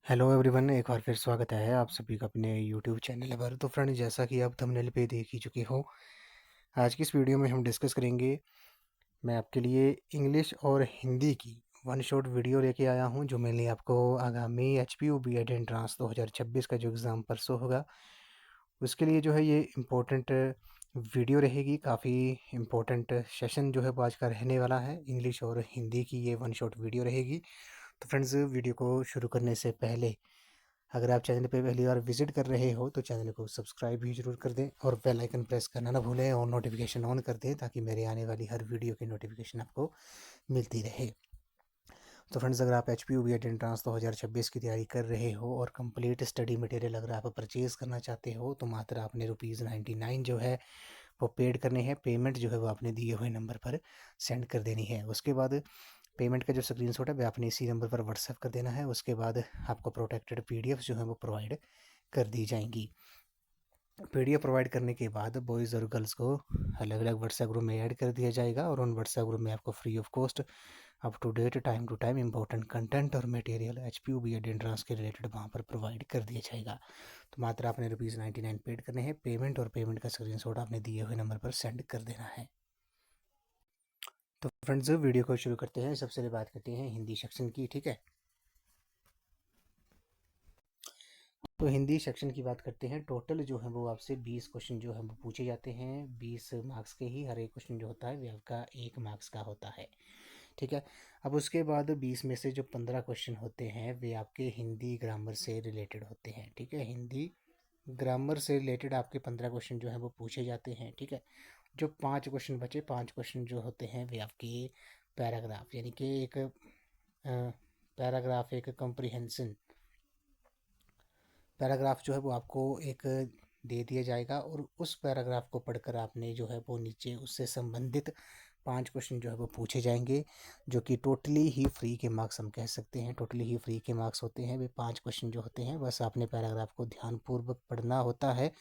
Hello everyone, एक बार फिर स्वागत है आप सभी का अपने यूट्यूब चैनल पर। तो फ्रेंड, जैसा कि आप थंबनेल पे देख ही चुके हो, आज की इस वीडियो में हम डिस्कस करेंगे। मैं आपके लिए इंग्लिश और हिंदी की वन शॉट वीडियो लेके आया हूं, जो मेनली आपको आगामी HPU BEd एंट्रांस 2026 का जो एग्ज़ाम परसों होगा, उसके लिए जो है ये इम्पोर्टेंट वीडियो रहेगी। काफ़ी इम्पोर्टेंट सेशन जो है वो आज का रहने वाला है। इंग्लिश और हिंदी की ये वन शॉट वीडियो रहेगी। तो फ्रेंड्स, वीडियो को शुरू करने से पहले अगर आप चैनल पे पहली बार विजिट कर रहे हो तो चैनल को सब्सक्राइब भी जरूर कर दें और बेल आइकन प्रेस करना ना भूलें और नोटिफिकेशन ऑन कर दें, ताकि मेरे आने वाली हर वीडियो की नोटिफिकेशन आपको मिलती रहे। तो फ्रेंड्स, अगर आप HPU BEd एंट्रांस 2026 की तैयारी कर रहे हो और कंप्लीट स्टडी मटेरियल अगर आप परचेज़ करना चाहते हो, तो मात्र आपने ₹99 जो है वो पेड करने हैं। पेमेंट जो है वो आपने दिए हुए नंबर पर सेंड कर देनी है। उसके बाद पेमेंट का जो स्क्रीनशॉट है वो आपने इसी नंबर पर व्हाट्सएप कर देना है। उसके बाद आपको प्रोटेक्टेड PDF जो है वो प्रोवाइड कर दी जाएंगी। PDF प्रोवाइड करने के बाद बॉयज़ और गर्ल्स को अलग अलग व्हाट्सएप ग्रुप में ऐड कर दिया जाएगा, और उन व्हाट्सएप ग्रुप में आपको free of cost up to date time to time important content और मटेरियल HPU BEd एंट्रांस के रिलेटेड वहाँ पर प्रोवाइड कर दिया जाएगा। तो मात्र आपने ₹99 पेड करने हैं। पेमेंट और पेमेंट का स्क्रीनशॉट आपने दिए हुए नंबर पर सेंड कर देना है। तो फ्रेंड्स, वीडियो को शुरू करते हैं। सबसे पहले बात करते हैं हिंदी सेक्शन की, ठीक है। तो हिंदी सेक्शन की बात करते हैं। टोटल जो है वो आपसे 20 क्वेश्चन जो है वो पूछे जाते हैं। 20 मार्क्स के ही हर एक क्वेश्चन जो होता है वो आपका 1 मार्क्स का होता है, ठीक है। अब उसके बाद 20 में से जो 15 क्वेश्चन होते हैं वे आपके हिंदी ग्रामर से रिलेटेड होते हैं, ठीक है। हिंदी ग्रामर से रिलेटेड आपके 15 क्वेश्चन जो है वो पूछे जाते हैं, ठीक है। जो 5 क्वेश्चन बचे, 5 क्वेश्चन जो होते हैं वे आपके पैराग्राफ, यानी कि एक पैराग्राफ, एक कंप्रीहेंशन पैराग्राफ जो है वो आपको एक दे दिया जाएगा, और उस पैराग्राफ को पढ़कर आपने जो है वो नीचे उससे संबंधित 5 क्वेश्चन जो है वो पूछे जाएंगे, जो कि टोटली ही फ्री के मार्क्स हम कह सकते हैं। टोटली ही फ्री के मार्क्स होते हैं वे 5 क्वेश्चन जो होते हैं। बस आपने पैराग्राफ को ध्यानपूर्वक पढ़ना होता है,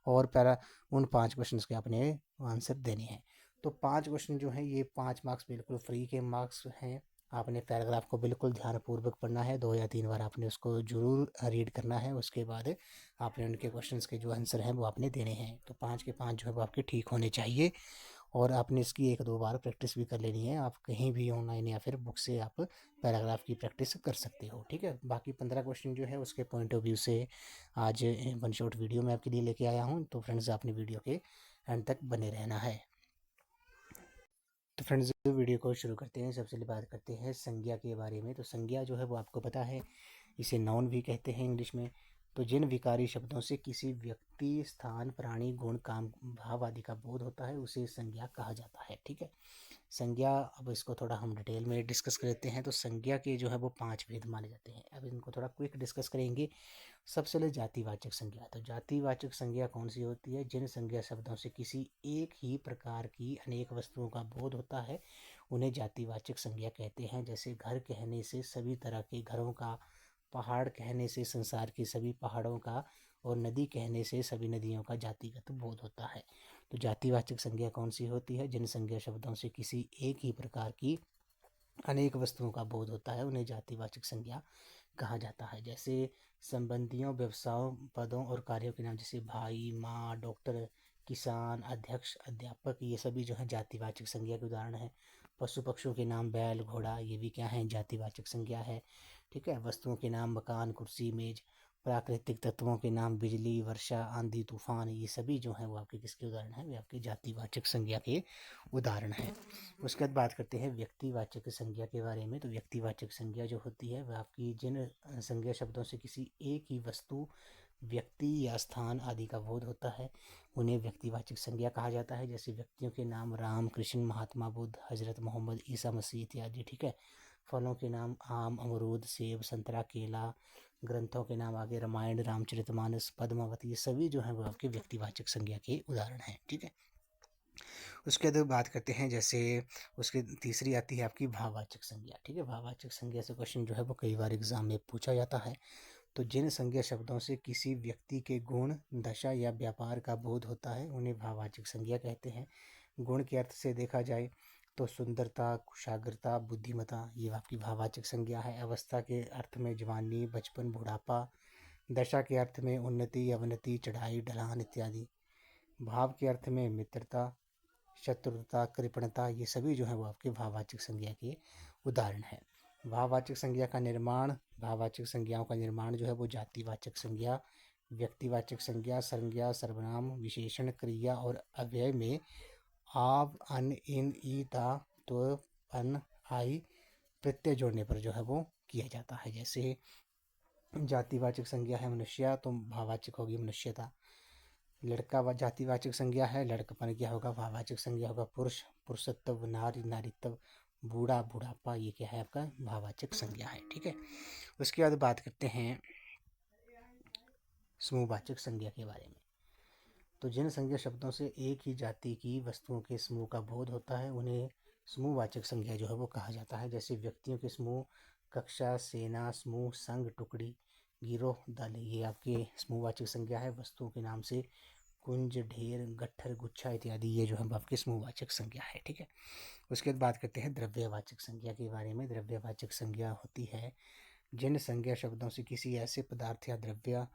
और उन 5 क्वेश्चन के आपने आंसर देने हैं। तो 5 क्वेश्चन जो हैं ये 5 मार्क्स बिल्कुल फ्री के मार्क्स हैं। आपने पैराग्राफ को बिल्कुल ध्यानपूर्वक पढ़ना है, 2 या 3 बार आपने उसको ज़रूर रीड करना है। उसके बाद आपने उनके क्वेश्चंस के जो आंसर हैं वो आपने देने हैं। तो 5 के 5 जो है वो आपके ठीक होने चाहिए, और आपने इसकी 1-2 बार प्रैक्टिस भी कर लेनी है। आप कहीं भी ऑनलाइन या फिर बुक से आप पैराग्राफ की प्रैक्टिस कर सकते हो, ठीक है। बाकी 15 क्वेश्चन जो है उसके पॉइंट ऑफ व्यू से आज वन शॉट वीडियो मैं आपके लिए लेके आया हूँ। तो फ्रेंड्स, आपने वीडियो के एंड तक बने रहना है। तो फ्रेंड्स, वीडियो को शुरू करते हैं। सबसे पहले बात करते हैं संज्ञा के बारे में। तो संज्ञा जो है वो आपको पता है, इसे नाउन भी कहते हैं इंग्लिश में। तो जिन विकारी शब्दों से किसी व्यक्ति, स्थान, प्राणी, गुण, काम, भाव आदि का बोध होता है उसे संज्ञा कहा जाता है, ठीक है। संज्ञा, अब इसको थोड़ा हम डिटेल में डिस्कस करते हैं। तो संज्ञा के जो है वो 5 भेद माने जाते हैं। अब इनको थोड़ा क्विक डिस्कस करेंगे। सबसे पहले जातिवाचक संज्ञा। तो जातिवाचक संज्ञा कौन सी होती है? जिन संज्ञा शब्दों से किसी एक ही प्रकार की अनेक वस्तुओं का बोध होता है उन्हें जातिवाचक संज्ञा कहते हैं। जैसे घर कहने से सभी तरह के घरों का, पहाड़ कहने से संसार के सभी पहाड़ों का, और नदी कहने से सभी नदियों का जातिगत बोध होता है। तो जातिवाचक संज्ञा कौन सी होती है? जिन संज्ञा शब्दों से किसी एक ही प्रकार की अनेक वस्तुओं का बोध होता है उन्हें जातिवाचक संज्ञा कहा जाता है। जैसे संबंधियों, व्यवसायों, पदों और कार्यों के नाम, जैसे भाई, माँ, डॉक्टर, किसान, अध्यक्ष, अध्यापक, ये सभी जो है जातिवाचक संज्ञा के उदाहरण हैं। पशु पक्षियों के नाम बैल, घोड़ा, ये भी क्या है? जातिवाचक संज्ञा है, ठीक है। वस्तुओं के नाम मकान, कुर्सी, मेज। प्राकृतिक तत्वों के नाम बिजली, वर्षा, आंधी, तूफान, ये सभी जो हैं वो आपके किसके उदाहरण हैं? वे आपके जातिवाचक संज्ञा के उदाहरण हैं। उसके बाद बात करते हैं व्यक्तिवाचक संज्ञा के बारे में। तो व्यक्तिवाचक संज्ञा जो होती है वह आपकी जिन संज्ञा शब्दों से किसी एक ही वस्तु, व्यक्ति या स्थान आदि का बोध होता है उन्हें व्यक्तिवाचक संज्ञा कहा जाता है। जैसे व्यक्तियों के नाम राम, कृष्ण, महात्मा बुद्ध, हजरत मोहम्मद, ईसा मसीह इत्यादि, ठीक है। फलों के नाम आम, अमरूद, सेब, संतरा, केला। ग्रंथों के नाम आगे रामायण, रामचरितमानस, पद्मावत, ये सभी जो हैं वो आपके व्यक्तिवाचक संज्ञा के उदाहरण हैं, ठीक है। उसके बाद बात करते हैं, जैसे उसकी तीसरी आती है आपकी भाववाचक संज्ञा, ठीक है। भाववाचक संज्ञा से क्वेश्चन जो है वो कई बार एग्जाम में पूछा जाता है। तो जिन संज्ञा शब्दों से किसी व्यक्ति के गुण, दशा या व्यापार का बोध होता है उन्हें भाववाचक संज्ञा कहते हैं। गुण के अर्थ से देखा जाए तो सुंदरता, कुशाग्रता, बुद्धिमता ये आपकी भाववाचक संज्ञा है। अवस्था के अर्थ में जवानी, बचपन, बुढ़ापा। दशा के अर्थ में उन्नति, अवनति, चढ़ाई, ढलान इत्यादि। भाव के अर्थ में मित्रता, शत्रुता, कृपणता, ये सभी जो है वो आपके भाववाचक संज्ञा के उदाहरण हैं। भाववाचक संज्ञा का निर्माण, भाववाचक संज्ञाओं का निर्माण जो है वो जातिवाचक संज्ञा, व्यक्तिवाचक संज्ञा, संज्ञा, सर्वनाम, विशेषण, क्रिया और अव्यय में आव, अन, इन, ई, ता, तो, अन, आई प्रत्यय जोड़ने पर जो है वो किया जाता है। जैसे जातिवाचक संज्ञा है मनुष्य, तो भाववाचक होगी मनुष्यता। लड़का जातिवाचक संज्ञा है, लड़कपन क्या होगा, भाववाचक संज्ञा होगा पुरुष, पुरुषत्व, नारी, नारीत्व, बूढ़ा, बुढ़ापा, ये क्या है आपका भाववाचक संज्ञा है। ठीक है, उसके बाद बात करते हैं समूहवाचक संज्ञा के बारे में। तो जिन संज्ञा शब्दों से एक ही जाति की वस्तुओं के समूह का बोध होता है उन्हें समूहवाचक संज्ञा जो है वो कहा जाता है। जैसे व्यक्तियों के समूह, कक्षा, सेना, समूह, संघ, टुकड़ी, गिरोह, दल, ये आपके समूहवाचक संज्ञा है। वस्तुओं के नाम से कुंज, ढेर, गट्ठर, गुच्छा इत्यादि ये जो है आपकी समूहवाचक संज्ञा है। ठीक है, उसके बाद बात करते हैं द्रव्यवाचक संज्ञा के बारे में। द्रव्यवाचक संज्ञा होती है जिन संज्ञा शब्दों से किसी ऐसे पदार्थ या द्रव्य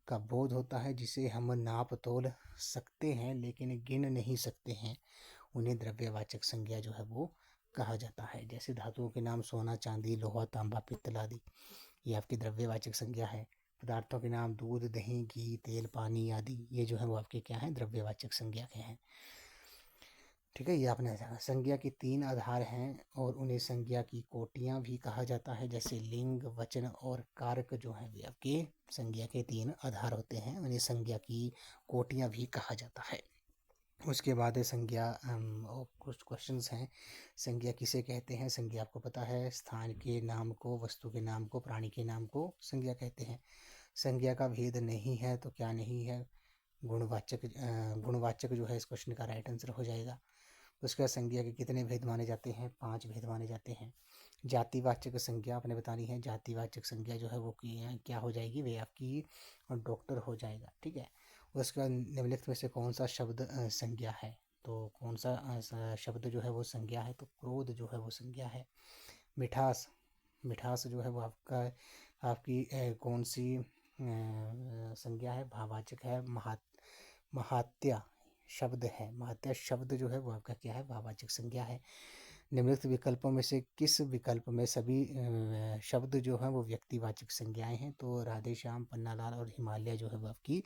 का बोध होता है जिसे हम नाप तोल सकते हैं लेकिन गिन नहीं सकते हैं, उन्हें द्रव्यवाचक संज्ञा जो है वो कहा जाता है। जैसे धातुओं के नाम सोना, चांदी, लोहा, तांबा, पित्तल आदि, ये आपकी द्रव्यवाचक संज्ञा है। पदार्थों के नाम दूध, दही, घी, तेल, पानी आदि, ये जो है वो आपके क्या हैं, द्रव्यवाचक संज्ञा के हैं। ठीक है, ये आपने जाना। संज्ञा के 3 आधार हैं और उन्हें संज्ञा की कोटियां भी कहा जाता है। जैसे लिंग, वचन और कारक जो है वे आपके संज्ञा के 3 आधार होते हैं, उन्हें संज्ञा की कोटियां भी कहा जाता है। उसके बाद है संज्ञा, और कुछ क्वेश्चंस हैं। संज्ञा किसे कहते हैं? संज्ञा आपको पता है, स्थान के नाम को, वस्तु के नाम को, प्राणी के नाम को संज्ञा कहते हैं। संज्ञा का भेद नहीं है तो क्या नहीं है? गुणवाचक। गुणवाचक जो है इस क्वेश्चन का राइट आंसर हो जाएगा। उसके बाद संज्ञा के कितने भेद माने जाते हैं? 5 भेद माने जाते हैं। जातिवाचक संज्ञा आपने बतानी है। जातिवाचक संज्ञा जो है वो क्या हो जाएगी? वे आपकी डॉक्टर हो जाएगा। ठीक है, उसके बाद निम्नलिखित में से कौन सा शब्द संज्ञा है? तो कौन सा शब्द जो है वो संज्ञा है? तो क्रोध जो है वो संज्ञा है। मिठास, मिठास जो है वो आपकी कौन सी संज्ञा है? भाववाचक है। महात्या शब्द है, महात्या शब्द जो है वो आपका क्या है? भाववाचक संज्ञा है। निम्नलिखित विकल्पों में से किस विकल्प में सभी शब्द जो हैं वो व्यक्तिवाचक संज्ञाएं हैं? तो राधे श्याम, पन्नालाल और हिमालय जो है वो आपकी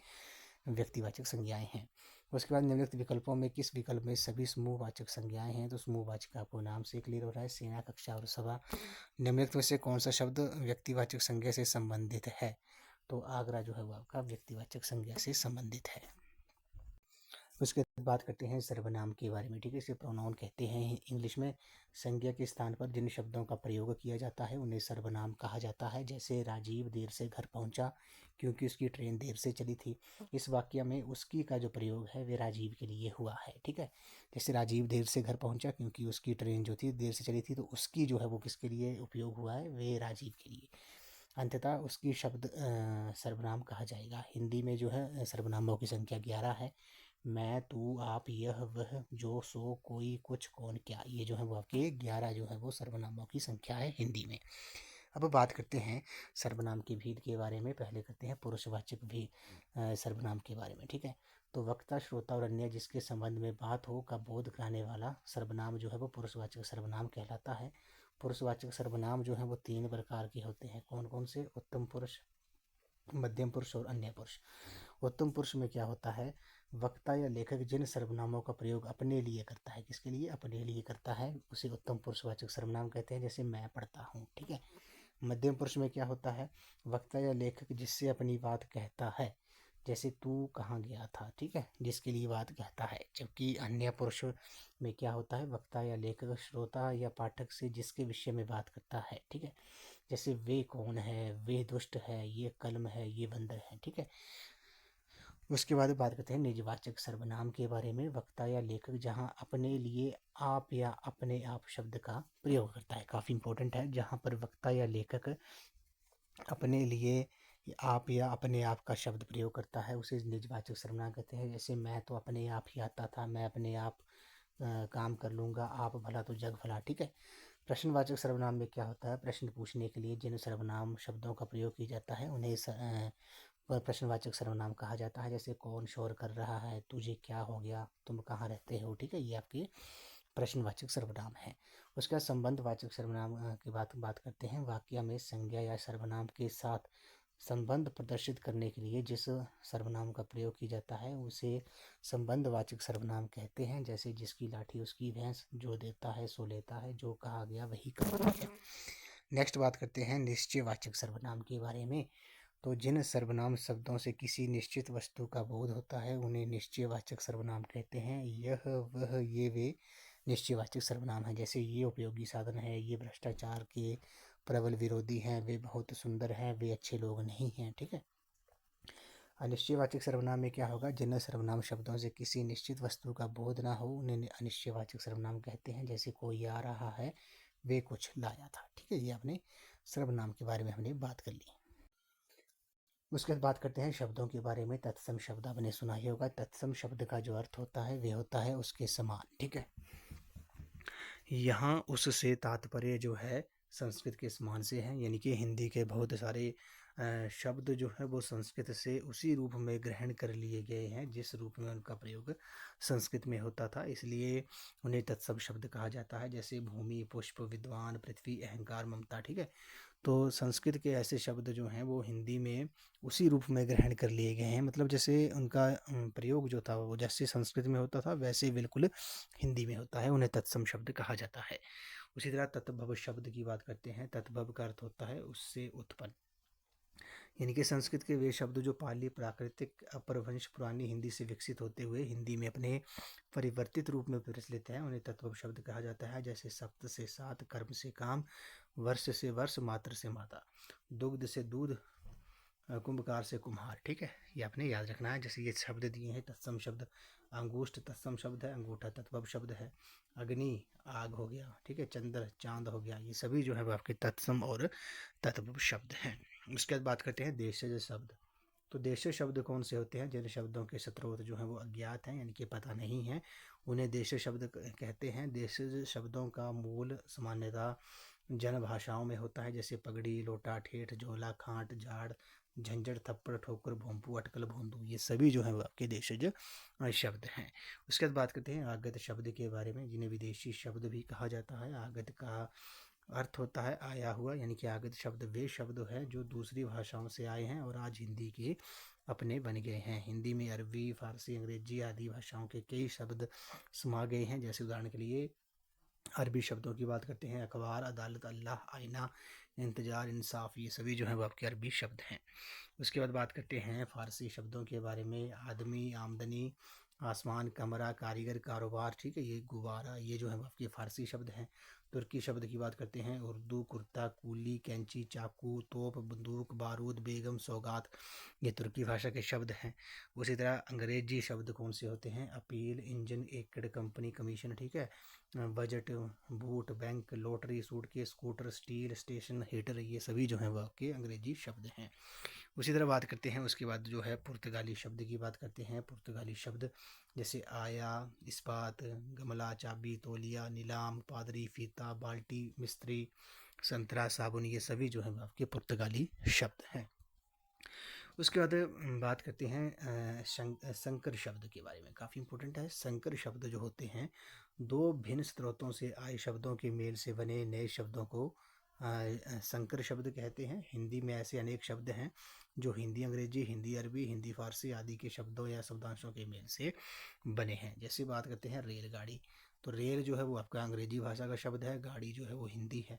व्यक्तिवाचक संज्ञाएं हैं। उसके बाद निम्नलिखित विकल्पों में किस विकल्प में सभी समूहवाचक संज्ञाएं हैं? तो समूहवाचक आपको नाम से क्लियर हो रहा है, सेना, कक्षा और सभा। निम्नलिखित में से कौन सा शब्द व्यक्तिवाचक संज्ञा से संबंधित है? तो आगरा जो है वो आपका व्यक्तिवाचक संज्ञा से संबंधित है। उसके बाद बात करते हैं सर्वनाम के बारे में। ठीक है, इसे प्रोनाउन कहते हैं इंग्लिश में। संज्ञा के स्थान पर जिन शब्दों का प्रयोग किया जाता है उन्हें सर्वनाम कहा जाता है। जैसे राजीव देर से घर पहुंचा क्योंकि उसकी ट्रेन देर से चली थी। इस वाक्य में उसकी का जो प्रयोग है वे राजीव के लिए हुआ है। ठीक है, जैसे राजीव देर से घर पहुंचा क्योंकि उसकी ट्रेन जो थी देर से चली थी, तो उसकी जो है वो किसके लिए उपयोग हुआ है? वे राजीव के लिए। अंततः उसकी शब्द सर्वनाम कहा जाएगा। हिंदी में जो है सर्वनामों की संख्या 11 है। मैं, तू, आप, यह, वह, जो, सो, कोई, कुछ, कौन, क्या, ये जो है वो आपके 11 जो है वो सर्वनामों की संख्या है हिंदी में। अब बात करते हैं सर्वनाम के भेद के बारे में। पहले करते हैं पुरुषवाचक भी सर्वनाम के बारे में। ठीक है, तो वक्ता, श्रोता और अन्य जिसके संबंध में बात हो का बोध कराने वाला सर्वनाम जो है वो पुरुषवाचक सर्वनाम कहलाता है। पुरुषवाचक सर्वनाम जो है वो 3 प्रकार के होते हैं। कौन कौन से? उत्तम पुरुष, मध्यम पुरुष और अन्य पुरुष। उत्तम पुरुष में क्या होता है? वक्ता या लेखक जिन सर्वनामों का प्रयोग अपने लिए करता है, किसके लिए? अपने लिए करता है, उसे उत्तम पुरुषवाचक सर्वनाम कहते हैं। जैसे मैं पढ़ता हूँ। ठीक है। मध्यम पुरुष में क्या होता है? वक्ता या लेखक जिससे अपनी बात कहता है, जैसे तू कहाँ गया था। ठीक है, जिसके लिए बात कहता है। जबकि अन्य पुरुष में क्या होता है? वक्ता या लेखक श्रोता या पाठक से जिसके विषय में बात करता है। ठीक है, जैसे वे कौन है, वे दुष्ट है, ये कलम है, ये बंदर है। ठीक है, उसके बाद बात करते हैं निजवाचक सर्वनाम के बारे में। वक्ता या लेखक जहां अपने लिए आप या अपने आप शब्द का प्रयोग करता है, काफ़ी इंपॉर्टेंट है। जहां पर वक्ता या लेखक अपने लिए आप या अपने आप का शब्द प्रयोग करता है उसे निजवाचक सर्वनाम कहते हैं। जैसे मैं तो अपने आप ही आता था, मैं अपने आप काम कर लूँगा, आप भला तो जग भला, ठीक है। प्रश्नवाचक सर्वनाम में क्या होता है, प्रश्न पूछने के लिए जिन सर्वनाम शब्दों का प्रयोग किया जाता है उन्हें प्रश्नवाचक सर्वनाम कहा जाता है। जैसे कौन शोर कर रहा है, तुझे क्या हो गया, तुम कहाँ रहते हो, ठीक है, ये आपके प्रश्नवाचक सर्वनाम है। उसका संबंधवाचक सर्वनाम की बात करते हैं। वाक्य में संज्ञा या सर्वनाम के साथ संबंध प्रदर्शित करने के लिए जिस सर्वनाम का प्रयोग किया जाता है उसे संबंधवाचक सर्वनाम कहते हैं। जैसे जिसकी लाठी उसकी भैंस, जो देता है सो लेता है, जो कहा गया वही करता है। नेक्स्ट बात करते हैं निश्चयवाचक सर्वनाम के बारे में। तो जिन सर्वनाम शब्दों से किसी निश्चित वस्तु का बोध होता है उन्हें निश्चयवाचक सर्वनाम कहते हैं। यह वह ये वे निश्चयवाचक सर्वनाम है। जैसे ये उपयोगी साधन है, ये भ्रष्टाचार के प्रबल विरोधी हैं, वे बहुत सुंदर हैं, वे अच्छे लोग नहीं हैं, ठीक है। अनिश्चयवाचक सर्वनाम में क्या होगा, जिन सर्वनाम शब्दों से किसी निश्चित वस्तु का बोध ना हो उन्हें अनिश्चयवाचक सर्वनाम कहते हैं। जैसे कोई आ रहा है, वे कुछ लाया था, ठीक है। ये आपने सर्वनाम के बारे में हमने बात कर ली। उसके बाद बात करते हैं शब्दों के बारे में। तत्सम शब्द आपने सुना ही होगा। तत्सम शब्द का जो अर्थ होता है वे होता है उसके समान, ठीक है। यहाँ उससे तात्पर्य जो है संस्कृत के समान से है, यानी कि हिंदी के बहुत सारे शब्द जो है वो संस्कृत से उसी रूप में ग्रहण कर लिए गए हैं जिस रूप में उनका प्रयोग संस्कृत में होता था, इसलिए उन्हें तत्सम शब्द कहा जाता है। जैसे भूमि, पुष्प, विद्वान, पृथ्वी, अहंकार, ममता, ठीक है। तो संस्कृत के ऐसे शब्द जो हैं वो हिंदी में उसी रूप में ग्रहण कर लिए गए हैं, मतलब जैसे उनका प्रयोग जो था वो जैसे संस्कृत में होता था वैसे बिल्कुल हिंदी में होता है, उन्हें तत्सम शब्द कहा जाता है। उसी तरह तत्भव शब्द की बात करते हैं। तत्भव का अर्थ होता है उससे उत्पन्न, यानी कि संस्कृत के वे शब्द जो पाली, प्राकृतिक, अपभ्रंश पुरानी हिंदी से विकसित होते हुए हिंदी में अपने परिवर्तित रूप में प्रचलित हैं उन्हें तत्भव शब्द कहा जाता है। जैसे सप्त से सात, कर्म से काम, वर्ष से वर्ष, मात्र से माता, दुग्ध से दूध, कुंभकार से कुम्हार, ठीक है। ये आपने याद रखना है। जैसे ये शब्द दिए हैं तत्सम शब्द। अंगूष्ठ तत्सम शब्द है, अंगूठा तत्भव शब्द है। अग्नि आग हो गया, ठीक है। चंद्र चांद हो गया, ये सभी जो है वो आपके तत्सम और तत्भव शब्द हैं। उसके बाद बात करते हैं देशज शब्द। तो देशज शब्द कौन से होते हैं, जिन शब्दों के स्रोत जो हैं वो अज्ञात हैं, यानी कि पता नहीं है, उन्हें देशज शब्द कहते हैं। देशज शब्दों का मूल सामान्यतः जन भाषाओं में होता है। जैसे पगड़ी, लोटा, ठेठ, झोला, खांट, झाड़, झंझट, थप्पड़, ठोकर, भोंपू, अटकल, भोंदू, ये सभी जो है वो आपके देशज शब्द हैं। उसके बाद बात करते हैं आगत शब्द के बारे में, जिन्हें विदेशी शब्द भी कहा जाता है। आगत का अर्थ होता है आया हुआ, यानी कि आगत शब्द वे शब्द हैं जो दूसरी भाषाओं से आए हैं और आज हिंदी के अपने बन गए हैं। हिंदी में अरबी, फारसी, अंग्रेजी आदि भाषाओं के कई शब्द समा गए हैं। जैसे उदाहरण के लिए अरबी शब्दों की बात करते हैं, अखबार, अदालत, अल्लाह, आईना, इंतजार, इंसाफ, ये सभी जो है वो आपके अरबी शब्द हैं। उसके बाद बात करते हैं फारसी शब्दों के बारे में। आदमी, आमदनी, आसमान, कमरा, कारीगर, कारोबार, ठीक है, ये गुब्बारा, ये जो है वो आपके फारसी शब्द हैं। तुर्की शब्द की बात करते हैं। उर्दू, कुर्ता, कूली, कैंची, चाकू, तोप, बंदूक, बारूद, बेगम, सौगात, ये तुर्की भाषा के शब्द हैं। उसी तरह अंग्रेजी शब्द कौन से होते हैं, अपील, इंजन, एकड़, कंपनी, कमीशन, ठीक है, budget, boot, bank, lottery, suitcase, scooter, steel, station, heater, ये सभी जो हैं वो आपके अंग्रेजी शब्द हैं। उसी तरह बात करते हैं उसके बाद जो है पुर्तगाली शब्द की बात करते हैं। पुर्तगाली शब्द जैसे आया, इस्पात, गमला, चाबी, तौलिया, नीलाम, पादरी, फीता, बाल्टी, मिस्त्री, संतरा, साबुन, ये सभी जो है आपके पुर्तगाली शब्द हैं। उसके बाद बात करते हैं संकर शब्द के बारे में। काफ़ी इंपॉर्टेंट है। संकर शब्द जो होते हैं दो भिन्न स्रोतों से आए शब्दों के मेल से बने नए शब्दों को संकर शब्द कहते हैं। हिंदी में ऐसे अनेक शब्द हैं जो हिंदी अंग्रेजी, हिंदी अरबी, हिंदी फारसी आदि के शब्दों या शब्दांशों के मेल से बने हैं। जैसे बात करते हैं रेलगाड़ी, तो रेल जो है वो आपका अंग्रेजी भाषा का शब्द है, गाड़ी जो है वो हिंदी है।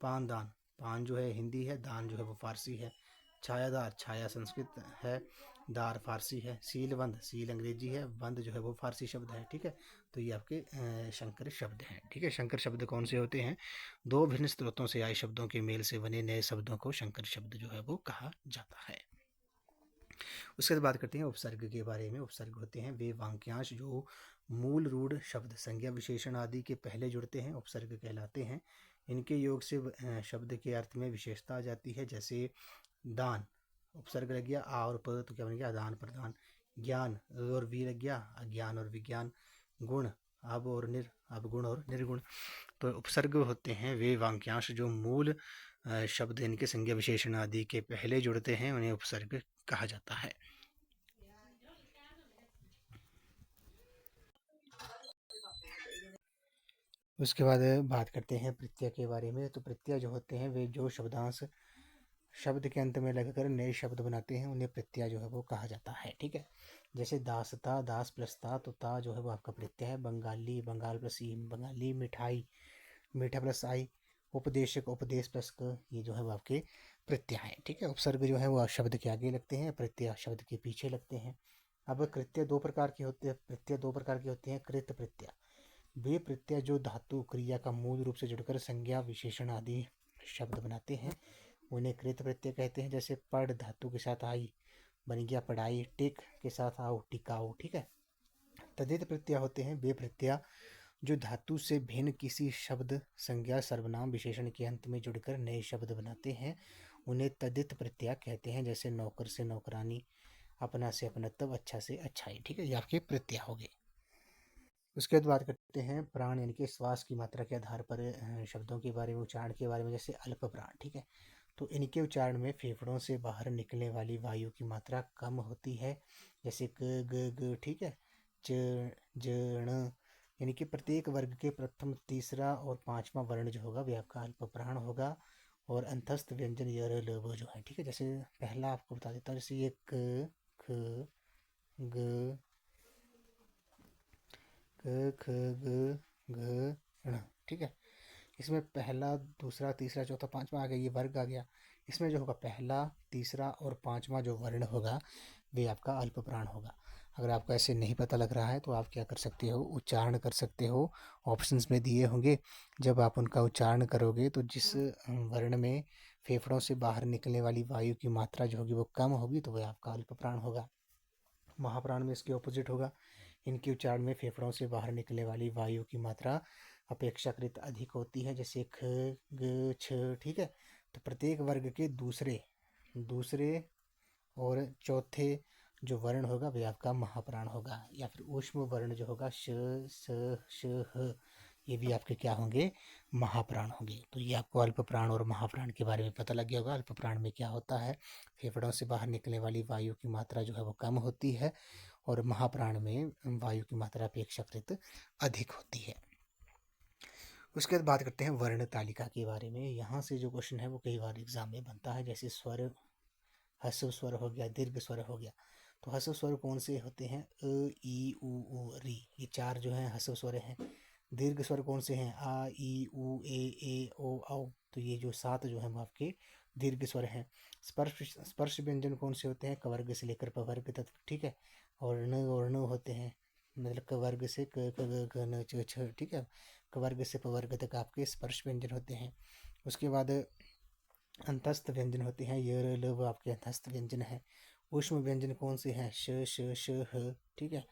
पानदान, पान जो है हिंदी है, दान जो है वो फारसी है। छायादार, छाया संस्कृत है, दार फारसी है। सीलबंद, सील अंग्रेजी है, बंद जो है वो फारसी शब्द है, ठीक है। तो ये आपके शंकर शब्द हैं, ठीक है। शंकर शब्द कौन से होते हैं, दो भिन्न स्रोतों से आए शब्दों के मेल से बने नए शब्दों को शंकर शब्द जो है वो कहा जाता है। उसके बाद बात करते हैं उपसर्ग के बारे में। उपसर्ग होते हैं वे वाक्यांश जो मूल रूढ़ शब्द, संज्ञा, विशेषण आदि के पहले जुड़ते हैं, उपसर्ग कहलाते हैं। इनके योग से शब्द के अर्थ में विशेषता आ जाती है। जैसे दान, उपसर्ग लग गया आ और प, तो क्या बन गया आदान प्रदान। ज्ञान, और वी लग गया अज्ञान और विज्ञान। गुण, अब और निर, अवगुण और निर्गुण। तो उपसर्ग होते हैं वे वाक्यांश जो मूल शब्द इनके संज्ञा विशेषण आदि के पहले जुड़ते हैं, उन्हें उपसर्ग कहा जाता है। उसके बाद बात करते हैं प्रत्यय के बारे में। तो प्रत्यय जो होते हैं वे जो शब्दांश शब्द के अंत में लगकर नए शब्द बनाते हैं, उन्हें प्रत्यय जो है वो कहा जाता है। ठीक है, जैसे दासता, दास प्लस ता, तो ता जो है वो आपका प्रत्यय है। बंगाली, बंगाल प्लस ई, बंगाली। मिठाई, मीठा प्लस आई। उपदेशक, उपदेश प्लस क, ये जो है वो आपके प्रत्यय हैं। ठीक है, उपसर्ग जो है वो शब्द के आगे लगते हैं, प्रत्यय शब्द के पीछे लगते हैं। अब कृत्य दो प्रकार के होते हैं, प्रत्यय दो प्रकार के होते हैं। कृत प्रत्यय, वे प्रत्यय जो धातु क्रिया का मूल रूप से जुड़कर संज्ञा विशेषण आदि शब्द बनाते हैं, उन्हें कृत प्रत्यय कहते हैं। जैसे पढ़ धातु के साथ आई बन गया पढ़ाई, टिक के साथ आओ टिकाऊ। ठीक है, तद्धित प्रत्यय होते हैं वे प्रत्यय जो धातु से भिन्न किसी शब्द, संज्ञा, सर्वनाम, विशेषण के अंत में जुड़कर नए शब्द बनाते हैं, उन्हें तद्धित प्रत्यय कहते हैं। जैसे नौकर से नौकरानी, अपना से अपनत्व, अच्छा से अच्छाई। ठीक है, ये आपके प्रत्यय हो गए। उसके बाद बात करते हैं प्राण यानी कि श्वास की मात्रा के आधार पर शब्दों के बारे में, उच्चारण के बारे में। जैसे अल्प प्राण, ठीक है, तो इनके उच्चारण में फेफड़ों से बाहर निकलने वाली वायु की मात्रा कम होती है। जैसे क, ग, ग, ठीक है, च, ज, ण, यानी कि प्रत्येक वर्ग के प्रथम, तीसरा और पांचवा वर्ण जो होगा वह आपका अल्प प्राण होगा। और अंतस्थ व्यंजन य, र, ल, व जो है, ठीक है, जैसे पहला आपको बता देता हूँ। जैसे ये क, ख, ग, क, ख, ग, घ, ण। ठीक है, इसमें पहला, दूसरा, तीसरा, चौथा, पांचवा आ गया, ये वर्ग आ गया। इसमें जो होगा पहला, तीसरा और पांचवा जो वर्ण होगा वे आपका अल्प प्राण होगा। अगर आपको ऐसे नहीं पता लग रहा है तो आप क्या कर सकते हो, उच्चारण कर सकते हो। ऑप्शंस में दिए होंगे, जब आप उनका उच्चारण करोगे तो जिस वर्ण में फेफड़ों से बाहर निकलने वाली वायु की मात्रा जो होगी वो कम होगी तो वह आपका अल्प प्राण होगा। महाप्राण में इसके ऑपोजिट होगा, इनके उच्चारण में फेफड़ों से बाहर निकलने वाली वायु की मात्रा अपेक्षाकृत अधिक होती है। जैसे ख, ग, छ। ठीक है, तो प्रत्येक वर्ग के दूसरे दूसरे और चौथे जो वर्ण होगा वह आपका महाप्राण होगा। या फिर ऊष्म वर्ण जो होगा श, स, श, ह, ये भी आपके क्या होंगे, महाप्राण होंगे। तो ये आपको अल्प प्राण और महाप्राण के बारे में पता लग गया होगा। अल्प प्राण में क्या होता है, फेफड़ों से बाहर निकलने वाली वायु की मात्रा जो है वो कम होती है, और महाप्राण में वायु की मात्रा अपेक्षाकृत अधिक होती है। उसके बाद बात करते हैं वर्ण तालिका के बारे में। यहाँ से जो क्वेश्चन है वो कई बार एग्जाम में बनता है। जैसे स्वर, ह्रस्व स्वर हो गया, दीर्घ स्वर हो गया। तो ह्रस्व स्वर कौन से होते हैं, अ, ई, उ, री, ये चार जो है ह्रस्व स्वर हैं। दीर्घ स्वर कौन से हैं, आ, ई, उ, ए, ओ, औ। तो ये जो सात जो है वो आपके दीर्घ स्वर हैं। स्पर्श स्पर्श व्यंजन कौन से होते हैं, कवर्ग से लेकर पवर्ग तक। ठीक है, और न होते हैं, मतलब कवर्ग से क, ख, ग, घ, न, च, छ। ठीक है, कवर्ग से पवर्ग तक आपके स्पर्श व्यंजन होते हैं। उसके बाद अंतस्थ व्यंजन होते हैं, य, र, ल, व आपके अंतस्थ व्यंजन है। ऊष्म व्यंजन कौन से हैं, श, श, श, ह। ठीक है,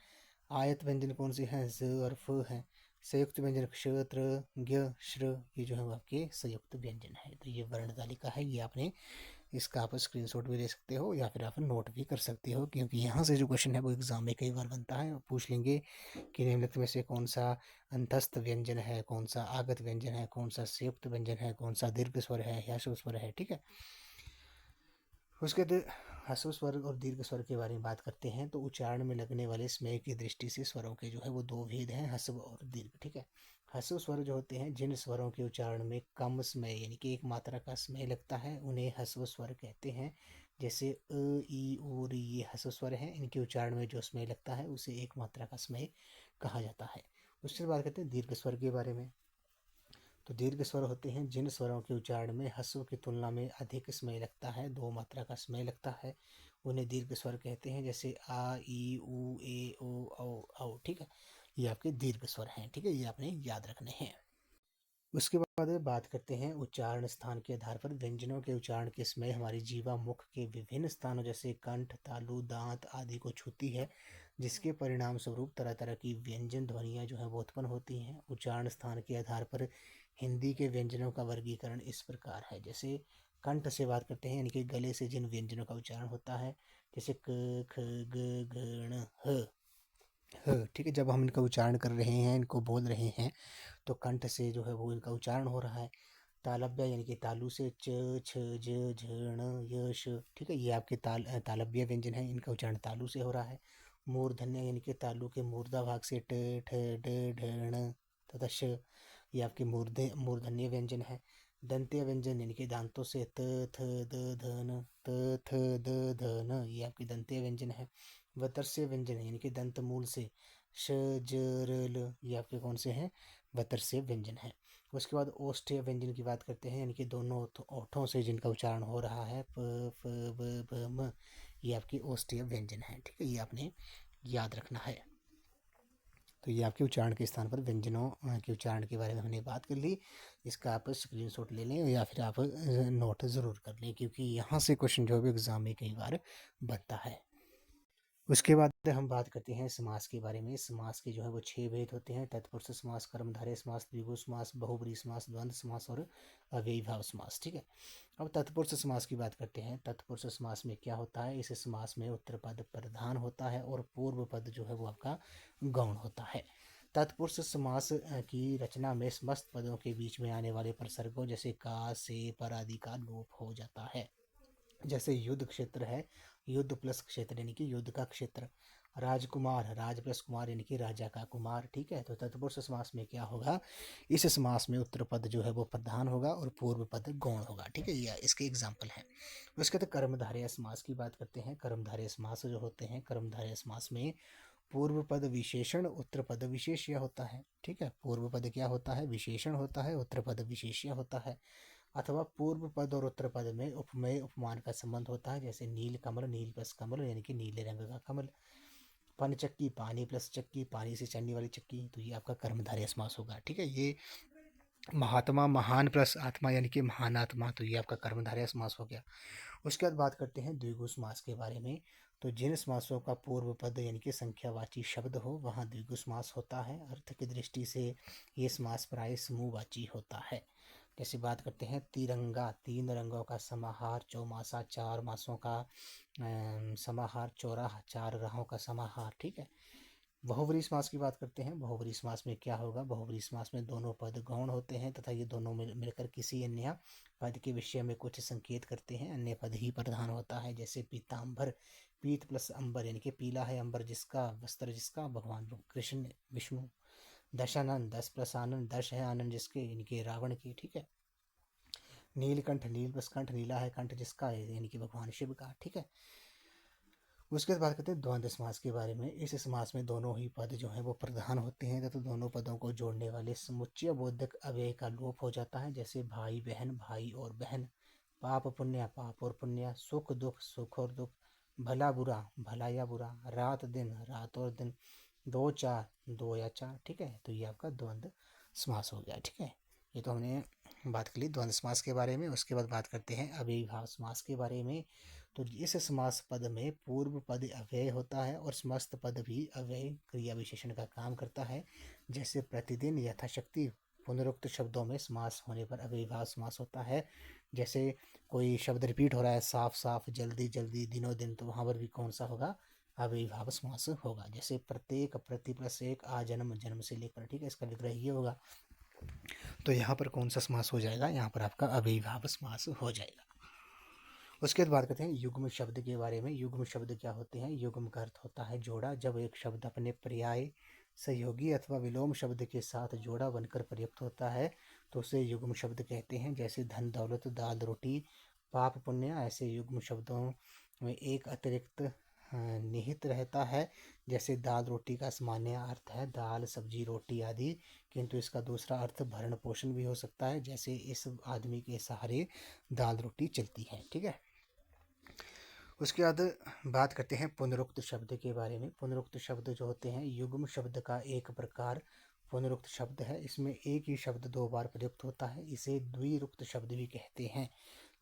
आयत व्यंजन कौन से हैं, ज और फ हैं। संयुक्त व्यंजन क्ष, त्र, ज्ञ, श्र, ये जो है वो आपके संयुक्त व्यंजन है। तो ये वर्ण तालिका है, ये आपने इसका आप स्क्रीनशॉट भी ले सकते हो या फिर आप नोट भी कर सकते हो, क्योंकि यहाँ से जो क्वेश्चन है वो एग्जाम में कई बार बनता है। पूछ लेंगे कि निम्नलिखित में से कौन सा अंतस्थ व्यंजन है, कौन सा आगत व्यंजन है, कौन सा संयुक्त व्यंजन है, कौन सा दीर्घ स्वर है या ह्रस्व स्वर है। ठीक है, उसके बाद ह्रस्व स्वर और दीर्घ स्वर के बारे में बात करते हैं। तो उच्चारण में लगने वाले स्मेय की दृष्टि से स्वरों के जो है वो दो भेद हैं, ह्रस्व और दीर्घ। ठीक है, ह्रस्व स्वर जो होते हैं जिन स्वरों के उच्चारण में कम स्मेय यानी कि एक मात्रा का स्मेय लगता है, उन्हें ह्रस्व स्वर कहते हैं। जैसे अ, ई, उ, री, ये ह्रस्व स्वर हैं, इनके उच्चारण में जो स्मेय लगता है उसे एक मात्रा का स्मेय कहा जाता है। उसके बाद करते हैं दीर्घ स्वर के बारे में। तो दीर्घ स्वर होते हैं जिन स्वरों के उच्चारण में ह्रस्व की तुलना में अधिक स्मेय लगता है, दो मात्रा का स्मेय लगता है, उन्हें दीर्घ स्वर कहते हैं। जैसे आ, ई, उ, ए, ओ, औ। ठीक है, ये आपके दीर्घ स्वर हैं। ठीक है, ये आपने याद रखने हैं। उसके बाद बात करते हैं उच्चारण स्थान के आधार पर व्यंजनों के उच्चारण के समय हमारी जीवा मुख के विभिन्न स्थानों जैसे कंठ, तालु, दांत आदि को छूती है, जिसके परिणाम स्वरूप तरह तरह की व्यंजन ध्वनियाँ जो है वो उत्पन्न होती हैं। उच्चारण स्थान के आधार पर हिंदी के व्यंजनों का वर्गीकरण इस प्रकार है। जैसे कंठ से बात करते हैं, यानी कि गले से जिन व्यंजनों का उच्चारण होता है, जैसे क, ख, ग, घ, ण, ह। ठीक है, जब हम इनका उच्चारण कर रहे हैं, इनको बोल रहे हैं, तो कंठ से जो है वो इनका उच्चारण हो रहा है। तालव्य यानी कि तालु से च, छ, ज, झ, ण, य, श, ठीक है, ये आपके तालव्य व्यंजन है, इनका उच्चारण तालु से हो रहा है। मूर्धन्य यानी कि तालु के मूर्धा भाग से ट, ठ, ड, ढ, ण तथा श, ये आपके मूर्धन्य व्यंजन है। दंत्य व्यंजन यानी कि दांतों से त, थ, द, ध, न, त, थ, द, ध, न, ये आपके दंत्य व्यंजन है। वतर्स्य व्यंजन यानी कि दंत मूल से श, ज, र, ल, ये आपके कौन से हैं? वतर्स्य व्यंजन है। उसके बाद ओष्ठ्य व्यंजन की बात करते हैं, यानी कि दोनों ओठों से जिनका उच्चारण हो रहा है, प, फ, ब, भ, म, ये आपकी ओष्ठ्य व्यंजन है। ठीक है, ये आपने याद रखना है। तो ये आपके उच्चारण के स्थान पर व्यंजनों के उच्चारण के बारे में हमने बात कर ली। इसका आप स्क्रीनशॉट ले लें या फिर आप नोट ज़रूर कर लें, क्योंकि यहाँ से क्वेश्चन जो है एग्जाम में कई बार बनता है। उसके बाद हम बात करते हैं समास के बारे में। समास के जो है वो 6 भेद होते हैं: तत्पुरुष समास, कर्मधारय समास, द्विगु समास, बहुब्रीहि समास, द्वंद्व समास और अव्ययीभाव समास। ठीक है, अब तत्पुरुष समास की बात करते हैं। तत्पुरुष समास में क्या होता है? इस समास में उत्तर पद प्रधान होता है और पूर्व पद जो है वो आपका गौण होता है। तत्पुरुष समास की रचना में समस्त पदों के बीच में आने वाले प्रसर्गों जैसे का, से, पर आदि का लोप हो जाता है। जैसे युद्ध क्षेत्र है, युद्ध प्लस क्षेत्र यानी कि युद्ध का क्षेत्र। राजकुमार, राज प्लस कुमार यानी कि राजा का कुमार। ठीक है, तो तत्पुरुष समास में क्या होगा? इस समास में उत्तर पद जो है वो प्रधान होगा और पूर्व पद गौण होगा। ठीक है, यह इसके एग्जाम्पल हैं। उसके बाद कर्मधारय समास की बात करते हैं। कर्मधारय समास जो होते हैं, कर्मधारय समास में पूर्व पद विशेषण, उत्तर पद विशेष्य होता है। ठीक है, पूर्व पद क्या होता है? विशेषण होता है, उत्तर पद विशेष्य होता है। अथवा पूर्व पद और उत्तर पद में उपमेय उपमान का संबंध होता है। जैसे नील कमल, नील प्लस कमल यानी कि नीले रंग का कमल। पनचक्की, पानी प्लस चक्की, पानी से चलने वाली चक्की, तो ये आपका कर्मधारय समास होगा। ठीक है, ये महात्मा, महान प्लस आत्मा यानी कि महान आत्मा, तो ये आपका कर्मधारय समास हो गया। उसके बाद बात करते हैं द्विगु समास के बारे में। तो जिन समासों का पूर्व पद यानी कि संख्यावाची शब्द हो वहाँ द्विगु समास होता है। अर्थ की दृष्टि से ये समास प्राय समूहवाची होता है। जैसे बात करते हैं तिरंगा, 3 रंगों का समाहार। चौमासा, 4 मासों का समाहार। चौराहा, 4 राहों का समाहार। ठीक है, बहुव्रीहि समास की बात करते हैं। बहुव्रीहि समास में क्या होगा? बहुव्रीहि समास में दोनों पद गौण होते हैं तथा ये दोनों मिलकर किसी अन्य पद के विषय में कुछ संकेत करते हैं, अन्य पद ही प्रधान होता है। जैसे पीताम्बर, पीत प्लस अंबर यानी कि पीला है अंबर जिसका, वस्त्र जिसका, भगवान कृष्ण विष्णु। दशानन, 10 प्लस आनंद, 10 है आनंद जिसके, यानी कि रावण की। ठीक है, नीलकंठ, नील प्लस कंठ, नीला है कंठ जिसका है, यानी कि भगवान शिव का। ठीक है, उसके बाद बात करते हैं द्वंद्व समास के बारे में। इस समास में दोनों ही पद जो है वो प्रधान होते हैं तथा दोनों पदों को जोड़ने वाले समुच्चय बोधक अव्यय का लोप हो जाता है। जैसे भाई बहन, भाई और बहन। पाप पुण्य, पाप और पुण्य। सुख दुख, सुख और दुख। भला बुरा, भला या बुरा। रात दिन, रात और दिन। दो चार, दो या चार। ठीक है, तो ये आपका द्वंद्व समास हो गया। ठीक है, ये तो हमने बात कर ली द्वंद्व समास के बारे में। उसके बाद बात करते हैं अव्ययीभाव समास के बारे में। तो इस समास पद में पूर्व पद अव्यय होता है और समस्त पद भी अव्यय क्रिया विशेषण का काम करता है। जैसे प्रतिदिन, यथाशक्ति। पुनरुक्त शब्दों में समास होने पर अव्ययीभाव समास होता है। जैसे कोई शब्द रिपीट हो रहा है, साफ साफ, जल्दी जल्दी, दिनों दिन, तो वहाँ पर भी कौन सा होगा? अव्ययीभाव समास होगा। जैसे प्रत्येक, प्रति प्लस एक, आजन्म, जन्म से लेकर। ठीक है, इसका विग्रह ये होगा। तो यहाँ पर कौन सा समास हो जाएगा? यहाँ पर आपका अव्ययीभाव समास हो जाएगा। उसके बाद बात करते हैं युग्म शब्द के बारे में। युग्म शब्द क्या होते हैं? युग्म का अर्थ होता है जोड़ा। जब एक शब्द अपने पर्याय, सहयोगी अथवा विलोम शब्द के साथ जोड़ा बनकर प्रयुक्त होता है तो उसे युग्म शब्द कहते हैं। जैसे धन दौलत, दाल रोटी, पाप पुण्य, ऐसे युग्म शब्दों में एक अतिरिक्त निहित रहता है। जैसे दाल रोटी का सामान्य अर्थ है दाल सब्जी रोटी आदि, किंतु इसका दूसरा अर्थ भरण पोषण भी हो सकता है। जैसे इस आदमी के सहारे दाल रोटी चलती है। ठीक है, उसके बाद बात करते हैं पुनरुक्त शब्द के बारे में। पुनरुक्त शब्द जो होते हैं युग्म शब्द का एक प्रकार पुनरुक्त शब्द है। इसमें एक ही शब्द 2 बार प्रयुक्त होता है, इसे द्विरुक्त शब्द भी कहते हैं।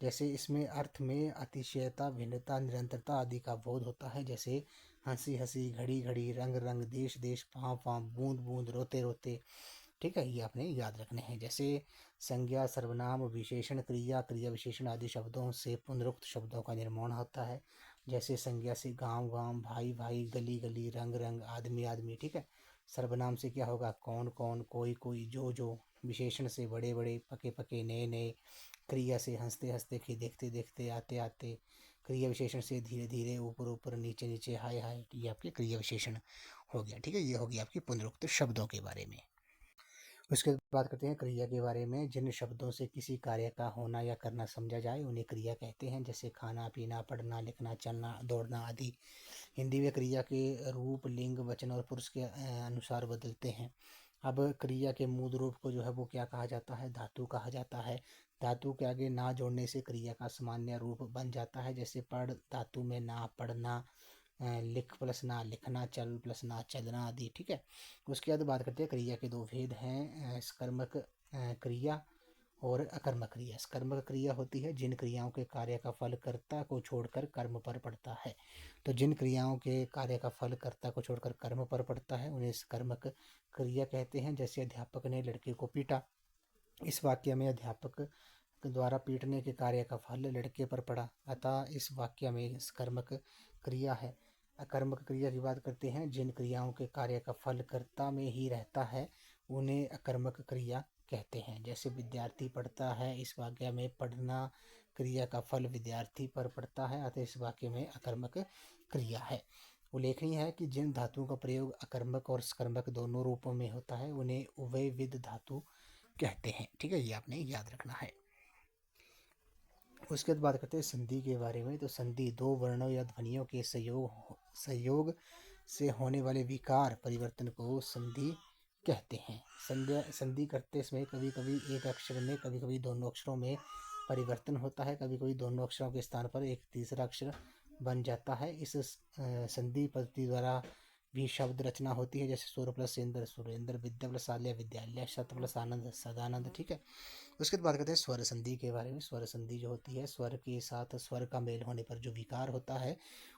जैसे इसमें अर्थ में अतिशयता, भिन्नता, निरंतरता आदि का बोध होता है। जैसे हंसी हंसी, घड़ी घड़ी, रंग रंग, देश देश, पाँव पाँव, बूंद बूंद, रोते रोते। ठीक है, ये आपने याद रखने हैं। जैसे संज्ञा, सर्वनाम, विशेषण, क्रिया, क्रिया विशेषण आदि शब्दों से पुनरुक्त शब्दों का निर्माण होता है। जैसे संज्ञा से गांव गांव, भाई भाई, गली गली, रंग रंग, आदमी आदमी, ठीक है। सर्वनाम से क्या होगा, कौन कौन, कोई कोई, जो जो। विशेषण से बड़े बड़े, पके पके, नए नए। क्रिया से हंसते हंसते, देखते देखते, आते आते। क्रिया विशेषण से धीरे धीरे, ऊपर ऊपर, नीचे नीचे, हाय हाय, ये आपके क्रिया विशेषण हो गया, ठीक है। ये हो गया आपकी पुनरुक्त शब्दों के बारे में। उसके बाद बात करते हैं क्रिया के बारे में। जिन शब्दों से किसी कार्य का होना या करना समझा जाए उन्हें क्रिया कहते हैं, जैसे खाना पीना, पढ़ना लिखना, चलना दौड़ना आदि। हिंदी में क्रिया के रूप लिंग वचन और पुरुष के अनुसार बदलते हैं। अब क्रिया के मूल रूप को जो है वो क्या कहा जाता है, धातु कहा जाता है। धातु के आगे ना जोड़ने से क्रिया का सामान्य रूप बन जाता है, जैसे पढ़ धातु में ना, पढ़ना। लिख प्लस ना, लिखना। चल प्लस ना, चलना आदि, ठीक है। उसके बाद बात करते हैं क्रिया के दो भेद हैं, सकर्मक क्रिया और अकर्मक क्रिया। सकर्मक क्रिया होती है जिन क्रियाओं के कार्य का फल कर्ता को छोड़कर कर्म पर पड़ता है। तो जिन क्रियाओं के कार्य का फल कर्ता को छोड़कर कर्म पर पड़ता है उन्हें सकर्मक क्रिया कहते हैं। जैसे अध्यापक ने लड़के को पीटा। इस वाक्य में अध्यापक द्वारा पीटने के कार्य का फल लड़के पर पड़ा, अतः इस वाक्य में सकर्मक क्रिया है। अकर्मक क्रिया की बात करते हैं। जिन क्रियाओं के कार्य का फल कर्ता में ही रहता है उन्हें अकर्मक क्रिया कहते हैं। जैसे विद्यार्थी पढ़ता है, इस वाक्य में पढ़ना क्रिया का फल विद्यार्थी पर पड़ता है, अतः इस वाक्य में अकर्मक क्रिया है। उल्लेखनीय है कि जिन धातुओं का प्रयोग अकर्मक और सकर्मक दोनों रूपों में होता है उन्हें उभयविध धातु कहते हैं, ठीक है। ये आपने याद रखना है। उसके बाद बात करते हैं संधि के बारे में। तो संधि दो वर्णों या ध्वनियों के संयोग से होने वाले विकार परिवर्तन को संधि कहते हैं। संधि करते समय कभी कभी एक अक्षर में, कभी कभी दोनों अक्षरों में परिवर्तन होता है, कभी कभी दोनों अक्षरों के स्थान पर एक तीसरा अक्षर बन जाता है। इस संधि पद्धति द्वारा भी शब्द रचना होती है, जैसे सुर प्लस इंद्र सुरेंद्र, विद्या प्लस आल्य विद्यालय, शत प्लस आनंद सदानंद, ठीक है। उसके बाद बात करते हैं स्वर संधि के बारे में। स्वर संधि जो होती है, स्वर के साथ स्वर का मेल होने पर जो विकार होता है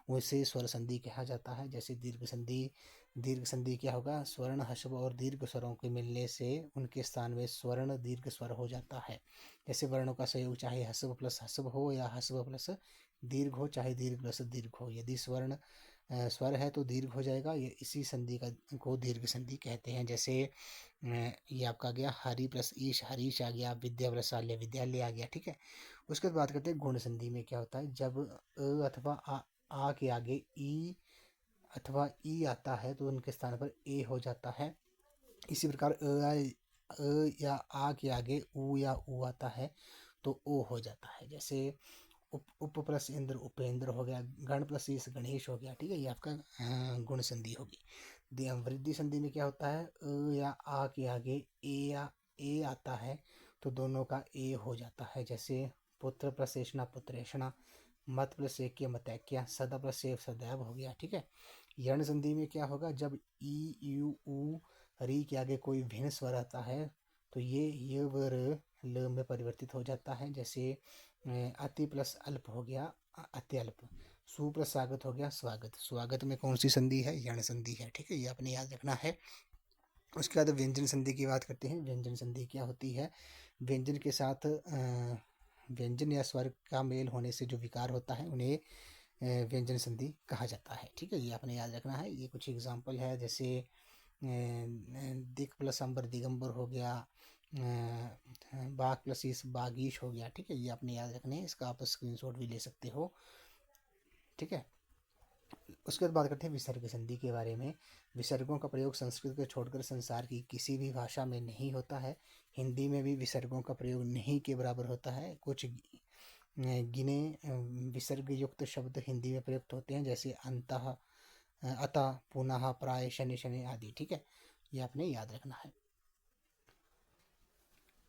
उसे स्वर संधि कहा जाता है। जैसे दीर्घ संधि। दीर्घ संधि क्या होगा, स्वर्ण हस्व और दीर्घ स्वरों के मिलने से उनके स्थान में स्वर्ण दीर्घ स्वर हो जाता है। जैसे वर्णों का संयोग चाहे हस्व प्लस हस्व हो या हस्व प्लस दीर्घ हो, चाहे दीर्घ प्लस दीर्घ हो। यदि स्वर्ण स्वर है तो दीर्घ हो जाएगा, ये इसी संधि को दीर्घ संधि कहते हैं। जैसे ये आपका आ गया हरि प्लस ईश, हरीश आ गया, विद्या प्लस आल्य विद्यालय आ गया, ठीक है। उसके बाद बात करते हैं गुण संधि में क्या होता है। जब अथवा आ के आगे ई अथवा ई आता है तो उनके स्थान पर ए हो जाता है। इसी प्रकार या आ के आगे ऊ या ऊ आता है तो ओ हो जाता है। जैसे उप प्लस इंद्र उपेंद्र हो गया, गण प्लस ईश गणेश हो गया, ठीक है। ये आपका गुण संधि होगी। वृद्धि संधि में क्या होता है, या आ के आगे या ए आता है तो दोनों का ए हो जाता है। जैसे पुत्र प्लस एषणा पुत्रेषणा, मत प्लस एक मतैक्या, सदा प्लस एक सदैव हो गया, ठीक है। यण संधि में क्या होगा, जब ई यू ऊ री के आगे कोई भिन्न स्वर आता है तो ये वर ल में परिवर्तित हो जाता है। जैसे अति प्लस अल्प हो गया अत्यल्प, सु प्लस स्वागत हो गया स्वागत। स्वागत में कौन सी संधि है, यण संधि है, ठीक है। ये आपने याद रखना है। उसके बाद व्यंजन संधि की बात करते हैं। व्यंजन संधि क्या होती है, व्यंजन के साथ व्यंजन या स्वर का मेल होने से जो विकार होता है उन्हें व्यंजन संधि कहा जाता है, ठीक है। ये आपने याद रखना है। ये कुछ एग्जांपल है, जैसे दिक प्लस अंबर दिगंबर हो गया, बाग प्लस इस बागीश हो गया, ठीक है। ये आपने याद रखने हैं, इसका आप स्क्रीनशॉट भी ले सकते हो, ठीक है। उसके बाद बात करते हैं विसर्ग संधि के बारे में। विसर्गों का प्रयोग संस्कृत को छोड़कर संसार की किसी भी भाषा में नहीं होता है। हिंदी में भी विसर्गों का प्रयोग नहीं के बराबर होता है। कुछ गिने विसर्ग युक्त शब्द हिंदी में प्रयुक्त होते हैं, जैसे अंतः, अतः, पुनः, प्राय, शनि शनि आदि, ठीक है। ये आपने याद रखना है।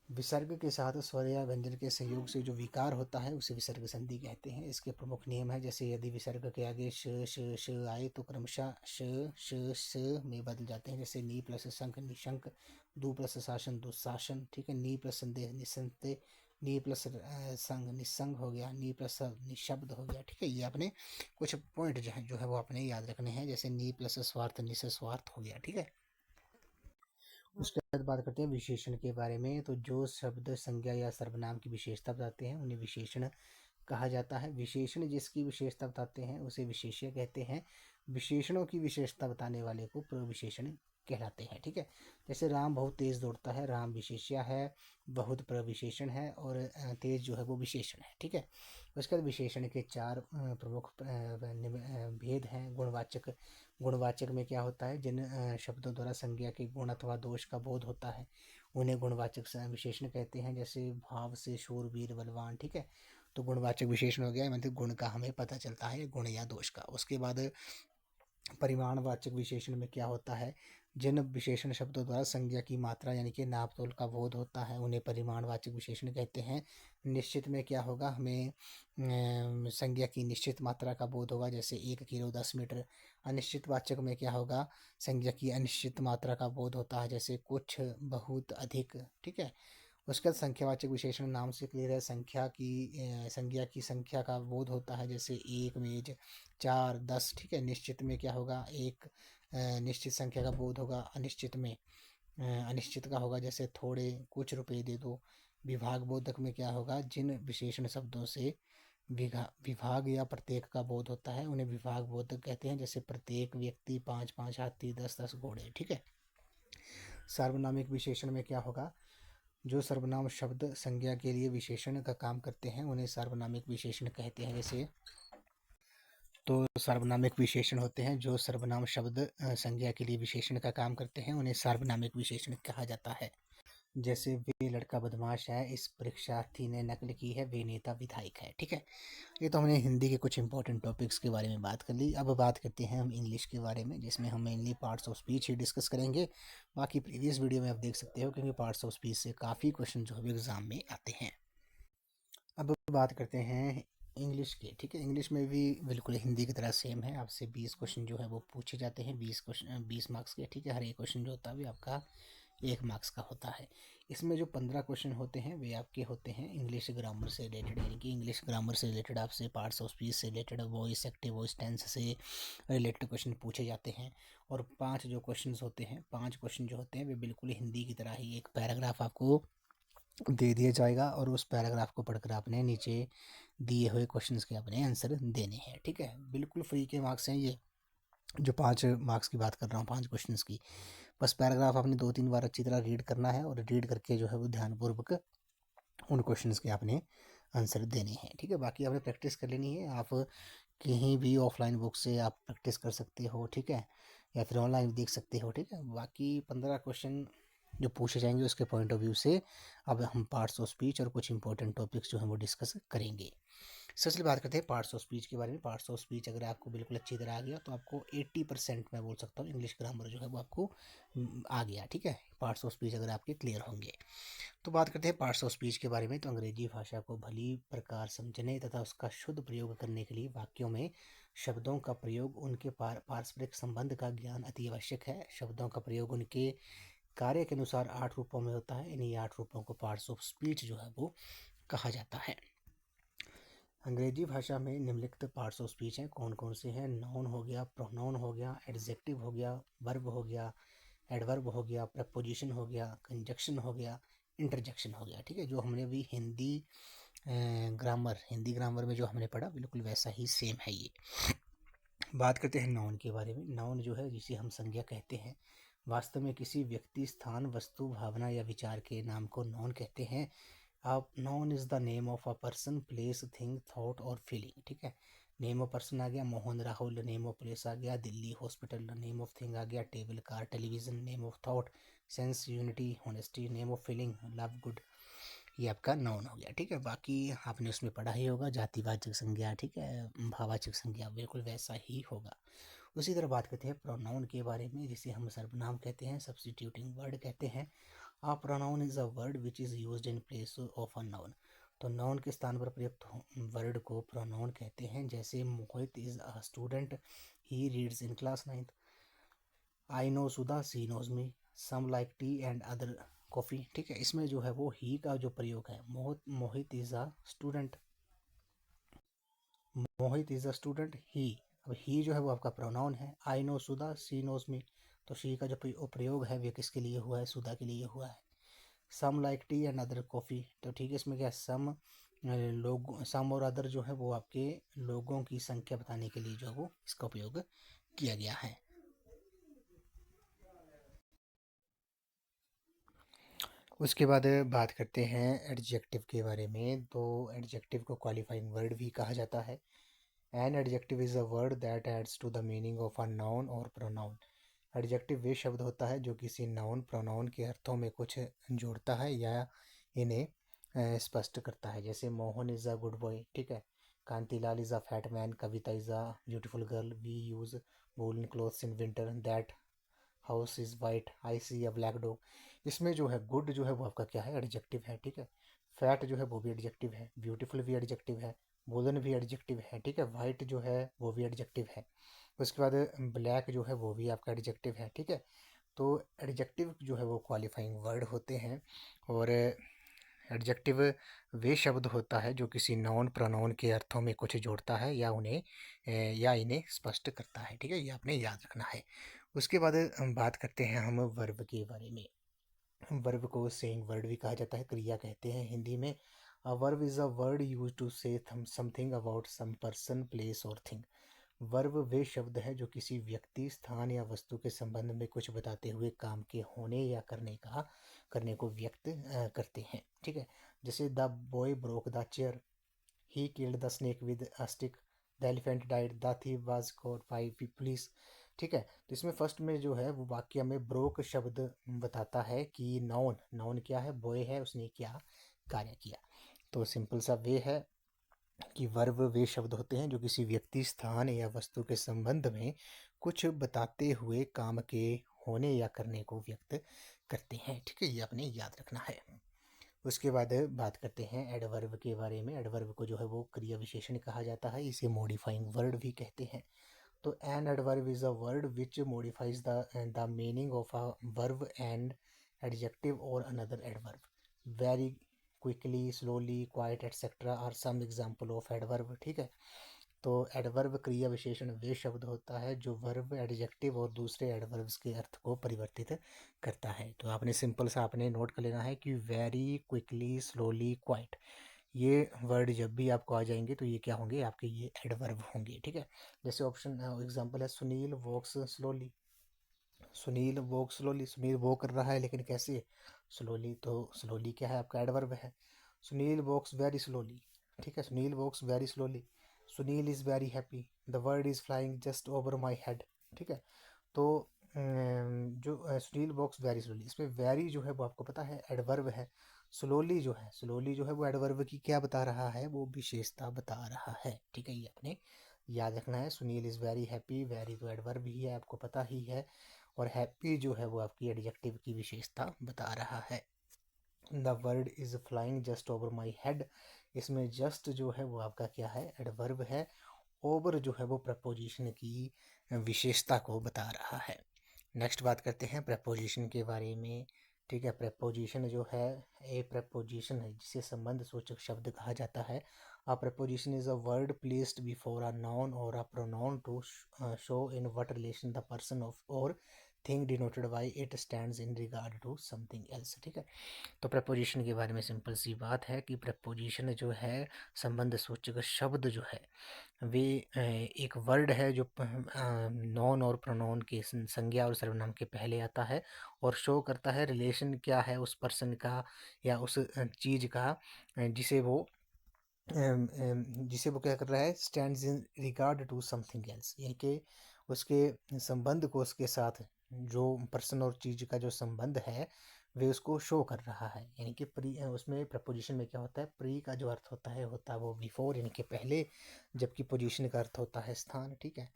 विसर्ग के साथ स्वर या व्यंजन के संयोग से जो विकार होता है उसे विसर्ग संधि कहते हैं। इसके प्रमुख नियम है, जैसे यदि विसर्ग के आगे श श श आए तो क्रमशः श श स में बदल जाते हैं। जैसे नी प्लस शंख निशंक, दु प्लस शासन दुशासन, ठीक है। नी प्लस संदेह निसंदेह, नी प्लस संग निसंग हो गया, नी प्लस निशब्द हो गया, ठीक है। ये आपने कुछ पॉइंट जो है वो आपने याद रखने हैं। जैसे नी प्लस स्वार्थ निस्वार्थ हो गया, ठीक है। उसके बाद बात करते हैं विशेषण के बारे में। तो जो शब्द संज्ञा या सर्वनाम की विशेषता बताते हैं उन्हें विशेषण कहा जाता है। विशेषण जिसकी विशेषता बताते हैं उसे विशेष्य कहते हैं। विशेषणों की विशेषता बताने वाले को प्रविशेषण कहलाते हैं। ठीक है, जैसे राम बहुत तेज दौड़ता है, राम विशेष्य है, बहुत प्रविशेषण है, और तेज जो है वो विशेषण है। ठीक है, उसके बाद विशेषण के चार प्रमुख भेद हैं। गुणवाचक, गुणवाचक में क्या होता है, जिन शब्दों द्वारा संज्ञा के गुण अथवा दोष का बोध होता है उन्हें गुणवाचक विशेषण कहते हैं। जैसे भाव से शूरवीर बलवान। ठीक है, तो गुणवाचक विशेषण हो गया, मतलब गुण का हमें पता चलता है, गुण या दोष का। उसके बाद परिमाणवाचक विशेषण में क्या होता है, जिन विशेषण शब्दों द्वारा संज्ञा की मात्रा यानी कि नाप तोल का बोध होता है उन्हें परिमाणवाचक विशेषण कहते हैं। निश्चित में क्या होगा, हमें संज्ञा की निश्चित मात्रा का बोध होगा, जैसे 1 किलो 10 मीटर। अनिश्चित वाचक में क्या होगा, संज्ञा की अनिश्चित मात्रा का बोध होता है, जैसे कुछ, बहुत, अधिक। ठीक है, उसके बाद संख्यावाचक विशेषण नाम से क्लियर है, संख्या की संज्ञा की संख्या का बोध होता है, जैसे 1 मेज, 4, 10। ठीक है, निश्चित में क्या होगा, एक निश्चित संख्या का बोध होगा। अनिश्चित में अनिश्चित का होगा, जैसे थोड़े, कुछ रुपए दे दो। विभाग बोधक में क्या होगा, जिन विशेषण शब्दों से विभाग या प्रत्येक का बोध होता है उन्हें विभाग बोधक कहते हैं, जैसे प्रत्येक व्यक्ति, 5 5 हाथी, 10 10 घोड़े। ठीक है, सार्वनामिक विशेषण में क्या होगा, जो सर्वनाम शब्द संज्ञा के लिए विशेषण का काम करते हैं उन्हें सार्वनामिक विशेषण कहते हैं। जैसे तो सार्वनामिक विशेषण होते हैं जो सर्वनाम शब्द संज्ञा के लिए विशेषण का काम करते हैं उन्हें सार्वनामिक विशेषण कहा जाता है। जैसे वे लड़का बदमाश है, इस परीक्षार्थी ने नकल की है, वे नेता विधायक है। ठीक है, ये तो हमने हिंदी के कुछ इंपॉर्टेंट टॉपिक्स के बारे में बात कर ली। अब बात करते हैं हम इंग्लिश के बारे में, जिसमें हम mainly parts of speech he discuss करेंगे। बाकी प्रीवियस वीडियो में आप देख सकते हो, क्योंकि पार्ट्स ऑफ स्पीच से काफ़ी क्वेश्चन जो है एग्जाम में आते हैं। अब बात करते हैं इंग्लिश के। ठीक है, इंग्लिश में भी बिल्कुल हिंदी की तरह सेम है, आपसे 20 क्वेश्चन जो है वो पूछे जाते हैं, 20 क्वेश्चन 20 मार्क्स के। ठीक है, हर एक क्वेश्चन जो होता है वो आपका 1 मार्क्स का होता है। इसमें जो 15 क्वेश्चन होते हैं वे आपके होते हैं इंग्लिश ग्रामर से रिलेटेड, यानी कि इंग्लिश ग्रामर से रिलेटेड आपसे पार्ट्स ऑफ स्पीच से related, voice, active voice, tense से रिलेटेड क्वेश्चन पूछे जाते हैं। और 5 जो क्वेश्चन होते हैं, 5 क्वेश्चन जो होते हैं वे बिल्कुल हिंदी की तरह ही, एक पैराग्राफ आपको दे दिया जाएगा और उस पैराग्राफ को पढ़कर आपने नीचे दिए हुए क्वेश्चंस के अपने आंसर देने हैं। ठीक है, बिल्कुल फ्री के मार्क्स हैं ये, जो 5 मार्क्स की बात कर रहा हूँ, 5 क्वेश्चंस की। बस पैराग्राफ आपने 2 3 बार अच्छी तरह रीड करना है और रीड करके जो है वो ध्यानपूर्वक उन क्वेश्चंस के आपने आंसर देने हैं। ठीक है, बाकी आपने प्रैक्टिस कर लेनी है, आप कहीं भी ऑफलाइन बुक से आप प्रैक्टिस कर सकते हो। ठीक है, या फिर ऑनलाइन देख सकते हो। ठीक है, बाकी 15 क्वेश्चन जो पूछे जाएंगे उसके पॉइंट ऑफ व्यू से अब हम पार्ट्स ऑफ स्पीच और कुछ इंपॉर्टेंट टॉपिक्स जो हैं वो डिस्कस करेंगे। सबसे बात करते हैं पार्ट्स ऑफ स्पीच के बारे में। पार्ट्स ऑफ स्पीच अगर आपको बिल्कुल अच्छी तरह आ गया तो आपको 80% मैं बोल सकता हूँ इंग्लिश ग्रामर जो है वो आपको आ गया। ठीक है, पार्ट्स ऑफ स्पीच अगर आपके क्लियर होंगे। तो बात करते हैं पार्ट्स ऑफ स्पीच के बारे में। तो अंग्रेजी भाषा को भली प्रकार समझने तथा उसका शुद्ध प्रयोग करने के लिए वाक्यों में शब्दों का प्रयोग, उनके पारस्परिक संबंध का ज्ञान अति आवश्यक है। शब्दों का प्रयोग उनके कार्य के अनुसार 8 रूपों में होता है। इन्हीं 8 रूपों को पार्ट्स ऑफ स्पीच जो है वो कहा जाता है। अंग्रेजी भाषा में निम्नलिखित पार्ट्स ऑफ स्पीच हैं। कौन कौन से हैं? नाउन हो गया, प्रोनाउन हो गया, एडजेक्टिव हो गया, वर्ब हो गया, एडवर्ब हो गया, प्रपोजिशन हो गया, कंजक्शन हो गया, इंटरजेक्शन हो गया। ठीक है, जो हमने अभी हिंदी ग्रामर में जो हमने पढ़ा बिल्कुल वैसा ही सेम है ये। बात करते हैं नाउन के बारे में। नाउन जो है जिसे हम संज्ञा कहते हैं, वास्तव में किसी व्यक्ति, स्थान, वस्तु, भावना या विचार के नाम को नाउन कहते हैं। अब noun is the name of a person, place, thing, thought और फीलिंग। ठीक है, नेम ऑफ पर्सन आ गया Mohan Rahul, name of place आ गया Delhi hospital, name of thing आ गया table, car, television, name of thought sense, unity, honesty, name of feeling love, good. ये आपका नाउन हो गया। ठीक है, बाकी आपने उसमें पढ़ा ही होगा जातिवाचक संज्ञा, ठीक है, भाववाचक संज्ञा, बिल्कुल वैसा ही होगा। उसी तरह बात करते हैं प्रोनाउन के बारे में, जिसे हम सर्वनाम कहते हैं, सब्स्टिट्यूटिंग वर्ड कहते हैं। A pronoun is a word which is used in place of a noun. तो नाउन के स्थान पर प्रयुक्त वर्ड को प्रोनाउन कहते हैं। जैसे Mohit is a student, he reads in class 9th। I know Sudha, she knows me, some like tea and other coffee. ठीक है, इसमें जो है वो ही का जो प्रयोग है, Mohit is a student, Mohit is a student, he. अब ही जो है वो आपका प्रोनाउन है। आई नो सुधा, सी नोज मी, तो शी का जो प्रयोग है वो किसके लिए हुआ है? सुधा के लिए हुआ है। Some like tea and other coffee, तो ठीक है, इसमें क्या है, सम लोग सम और अदर जो है वो आपके लोगों की संख्या बताने के लिए जो है वो इसका उपयोग किया गया है। उसके बाद बात करते हैं एडजेक्टिव के बारे में। तो एडजेक्टिव को क्वालिफाइंग वर्ड भी कहा जाता है। An adjective is a word that adds to the meaning of a noun और प्रोनाउन। एडजेक्टिव वे शब्द होता है जो किसी नाउन प्रोनाउन के अर्थों में कुछ जोड़ता है या इन्हें स्पष्ट करता है। जैसे Mohan is a good boy, ठीक है। Kantilal is a fat man, Kavita is a beautiful girl, we use woollen clothes in winter, that house is white, I see a black dog. इसमें जो है गुड जो है वो आपका क्या है, एडजेक्टिव है, ठीक है। फैट जो है वो भी एडजेक्टिव है, ब्यूटीफुल भी एडजेक्टिव है, वुलन भी एडजेक्टिव है, ठीक है। वाइट जो है वो भी एडजेक्टिव है। उसके बाद ब्लैक जो है वो भी आपका एडजेक्टिव है, ठीक है। तो एडजेक्टिव जो है वो क्वालिफाइंग वर्ड होते हैं। और एडजेक्टिव वे शब्द होता है जो किसी नाउन प्रोनाउन के अर्थों में कुछ जोड़ता है या या इन्हें स्पष्ट करता है, ठीक है। ये आपने याद रखना है। उसके बाद हम बात करते हैं हम वर्ब के बारे में। वर्ब को सेइंग वर्ड भी कहा जाता है, क्रिया कहते हैं हिंदी में। A verb is a word use to say something about some person, place और थिंग। वर्ब वे शब्द है जो किसी व्यक्ति, स्थान या वस्तु के संबंध में कुछ बताते हुए काम के होने या करने को व्यक्त करते हैं, ठीक है। जैसे the boy broke the chair, he killed the snake with a stick, the elephant died, the thief was caught by police, ठीक है। तो इसमें फर्स्ट में जो है वो वाक्य में ब्रोक शब्द बताता है कि नाउन नाउन क्या है, बॉय है, उसने क्या कार्य किया। तो सिंपल सा वे है कि वर्ब वे शब्द होते हैं जो किसी व्यक्ति, स्थान या वस्तु के संबंध में कुछ बताते हुए काम के होने या करने को व्यक्त करते हैं, ठीक है। ये आपने याद रखना है। उसके बाद बात करते हैं एडवर्ब के बारे में। एडवर्ब को जो है वो क्रिया विशेषण कहा जाता है, इसे मॉडिफाइंग वर्ड भी कहते हैं। तो an adverb is a word which modifies the meaning of a verb and adjective और another adverb. Very quickly, slowly, quite etcetera are some example of adverb, ठीक है। तो एडवर्ब क्रिया विशेषण वे शब्द होता है जो वर्ब, एडजेक्टिव और दूसरे एडवर्ब्स के अर्थ को परिवर्तित करता है। तो आपने सिंपल सा आपने नोट कर लेना है कि वेरी, क्विकली, स्लोली, क्वाइट, ये वर्ड जब भी आपको आ जाएंगे तो ये क्या होंगे, आपके ये एडवर्ब होंगे, ठीक है। जैसे ऑप्शन एग्जांपल है, Sunil walks slowly. Sunil walk slowly, Sunil वो कर रहा है लेकिन कैसे, स्लोली। तो स्लोली क्या है, आपका एडवर्ब है। सुनील वॉक्स वेरी स्लोली, ठीक है। Sunil walks very slowly. Sunil is very happy, the word is flying just over my head, ठीक है। तो जो सुनील वॉक्स वेरी स्लोली, इसमें वेरी जो है वो आपको पता है एडवर्ब है। स्लोली जो है वो एडवर्ब की क्या बता रहा है, वो विशेषता बता रहा है, ठीक है। ये आपने याद रखना है। Sunil is very happy, very तो एडवर्ब ही है, आपको पता ही है। और हैप्पी जो है वो आपकी एडजेक्टिव की विशेषता बता रहा है। The word is flying just over my head, इसमें जस्ट जो है वो आपका क्या है, एडवर्ब है। ओवर जो है वो प्रपोजिशन की विशेषता को बता रहा है। नेक्स्ट बात करते हैं प्रपोजिशन के बारे में, ठीक है। प्रपोजिशन जो है, ए प्रपोजिशन है जिसे संबंध सूचक शब्द कहा जाता है। A preposition is a word placed before a noun और a pronoun to show in what relation the person of और thing denoted by it stands in regard to something else, ठीक है। तो प्रपोजिशन के बारे में सिंपल सी बात है कि प्रपोजिशन जो है संबंध सूचक शब्द जो है वे एक वर्ड है जो नॉन और प्रोनाउन के संज्ञा और सर्वनाम के पहले आता है और शो करता है रिलेशन क्या है उस पर्सन का या उस चीज़ का, जिसे वो जिसे वो क्या कर रहा है, stands in regard to something else, यानी कि उसके संबंध को उसके साथ, जो पर्सन और चीज़ का जो संबंध है वे उसको शो कर रहा है। यानी कि प्री उसमें प्रपोजिशन में क्या होता है, प्री का जो अर्थ होता है वो बिफोर यानी कि पहले, जबकि पोजीशन का अर्थ होता है स्थान, ठीक है।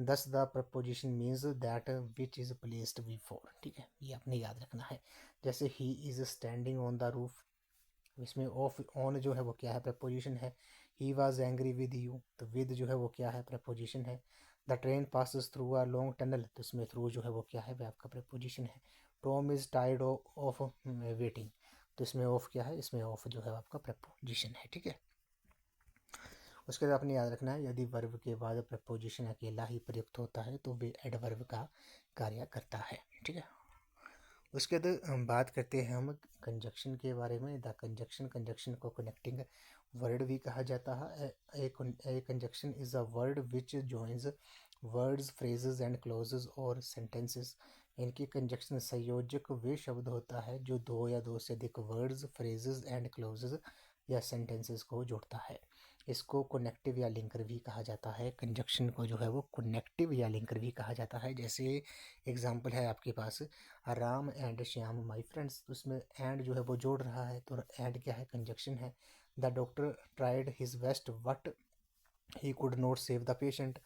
दस the preposition means that which is placed before, ठीक है। ये आपने याद रखना है। जैसे he is standing on the roof, इसमें ऑफ ऑन जो है वो क्या है, प्रपोजिशन है। He was angry with you, तो विद जो है वो क्या है, प्रपोजिशन है। The train passes through a long tunnel, तो इसमें थ्रू जो है वो क्या है, वो आपका प्रपोजिशन है। Tom is tired of waiting, तो इसमें ऑफ क्या है, इसमें ऑफ जो है आपका प्रपोजिशन है, ठीक है। उसके बाद आपने याद रखना है यदि वर्ब के बाद प्रपोजिशन अकेला ही प्रयुक्त होता है तो वे एडवर्ब का कार्य करता है, ठीक है। उसके बाद बात करते हैं हम कंजक्शन के बारे में। द कंजक्शन, कंजक्शन को कनेक्टिंग वर्ड भी कहा जाता है। A conjunction is a word which joins words, phrases and clauses और सेंटेंसेस। इनकी कंजक्शन संयोजक वे शब्द होता है जो दो या दो से अधिक वर्ड्स, फ्रेजेस एंड क्लोजेस या सेंटेंसेस को जोड़ता है। इसको कनेक्टिव या लिंकर भी कहा जाता है। कंजक्शन को जो है वो कनेक्टिव या लिंकर भी कहा जाता है। जैसे एग्जांपल है आपके पास, Ram and Shyam my friends, तो उसमें एंड जो है वो जोड़ रहा है, तो एंड क्या है, कंजक्शन है। The doctor tried his best but he could not save the patient.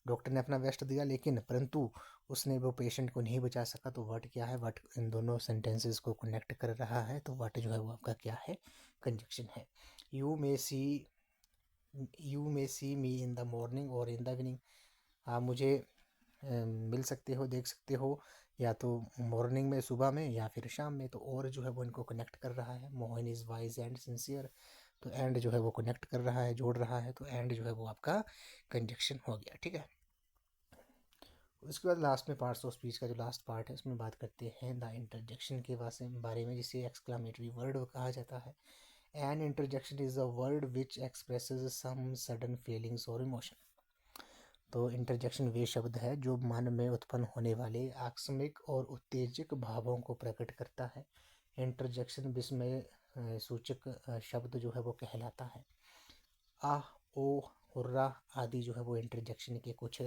Doctor ने अपना बेस्ट दिया लेकिन परंतु उसने वो पेशेंट को नहीं बचा सका, तो वट क्या है, वट इन दोनों सेंटेंसेस को कनेक्ट कर रहा है, तो वट जो है वो आपका क्या है, कंजक्शन है। You may see you may see me in the morning और इन द इवनिंग। आप मुझे मिल सकते हो, देख सकते हो, या तो मॉर्निंग में, सुबह में, या फिर शाम में। तो और जो है वो इनको कनेक्ट कर रहा है। Mohan is wise and sincere, तो एंड जो है वो कनेक्ट कर रहा है, जोड़ रहा है, तो एंड जो है वो आपका कंजक्शन हो गया। ठीक है। उसके बाद लास्ट में पार्ट्स ऑफ स्पीच का जो लास्ट पार्ट है उसमें बात करते हैं द इंटरजेक्शन के बारे में, जिसे एक्सक्लामेटरी वर्ड कहा जाता है। An interjection is a word which expresses some sudden feelings और इमोशन। तो इंटरजेक्शन वे शब्द है जो मन में उत्पन्न होने वाले आकस्मिक और उत्तेजक भावों को प्रकट करता है। इंटरजेक्शन विस्मय सूचक शब्द जो है वो कहलाता है। आह, ओ, हुर्रा आदि जो है वो इंटरजेक्शन के कुछ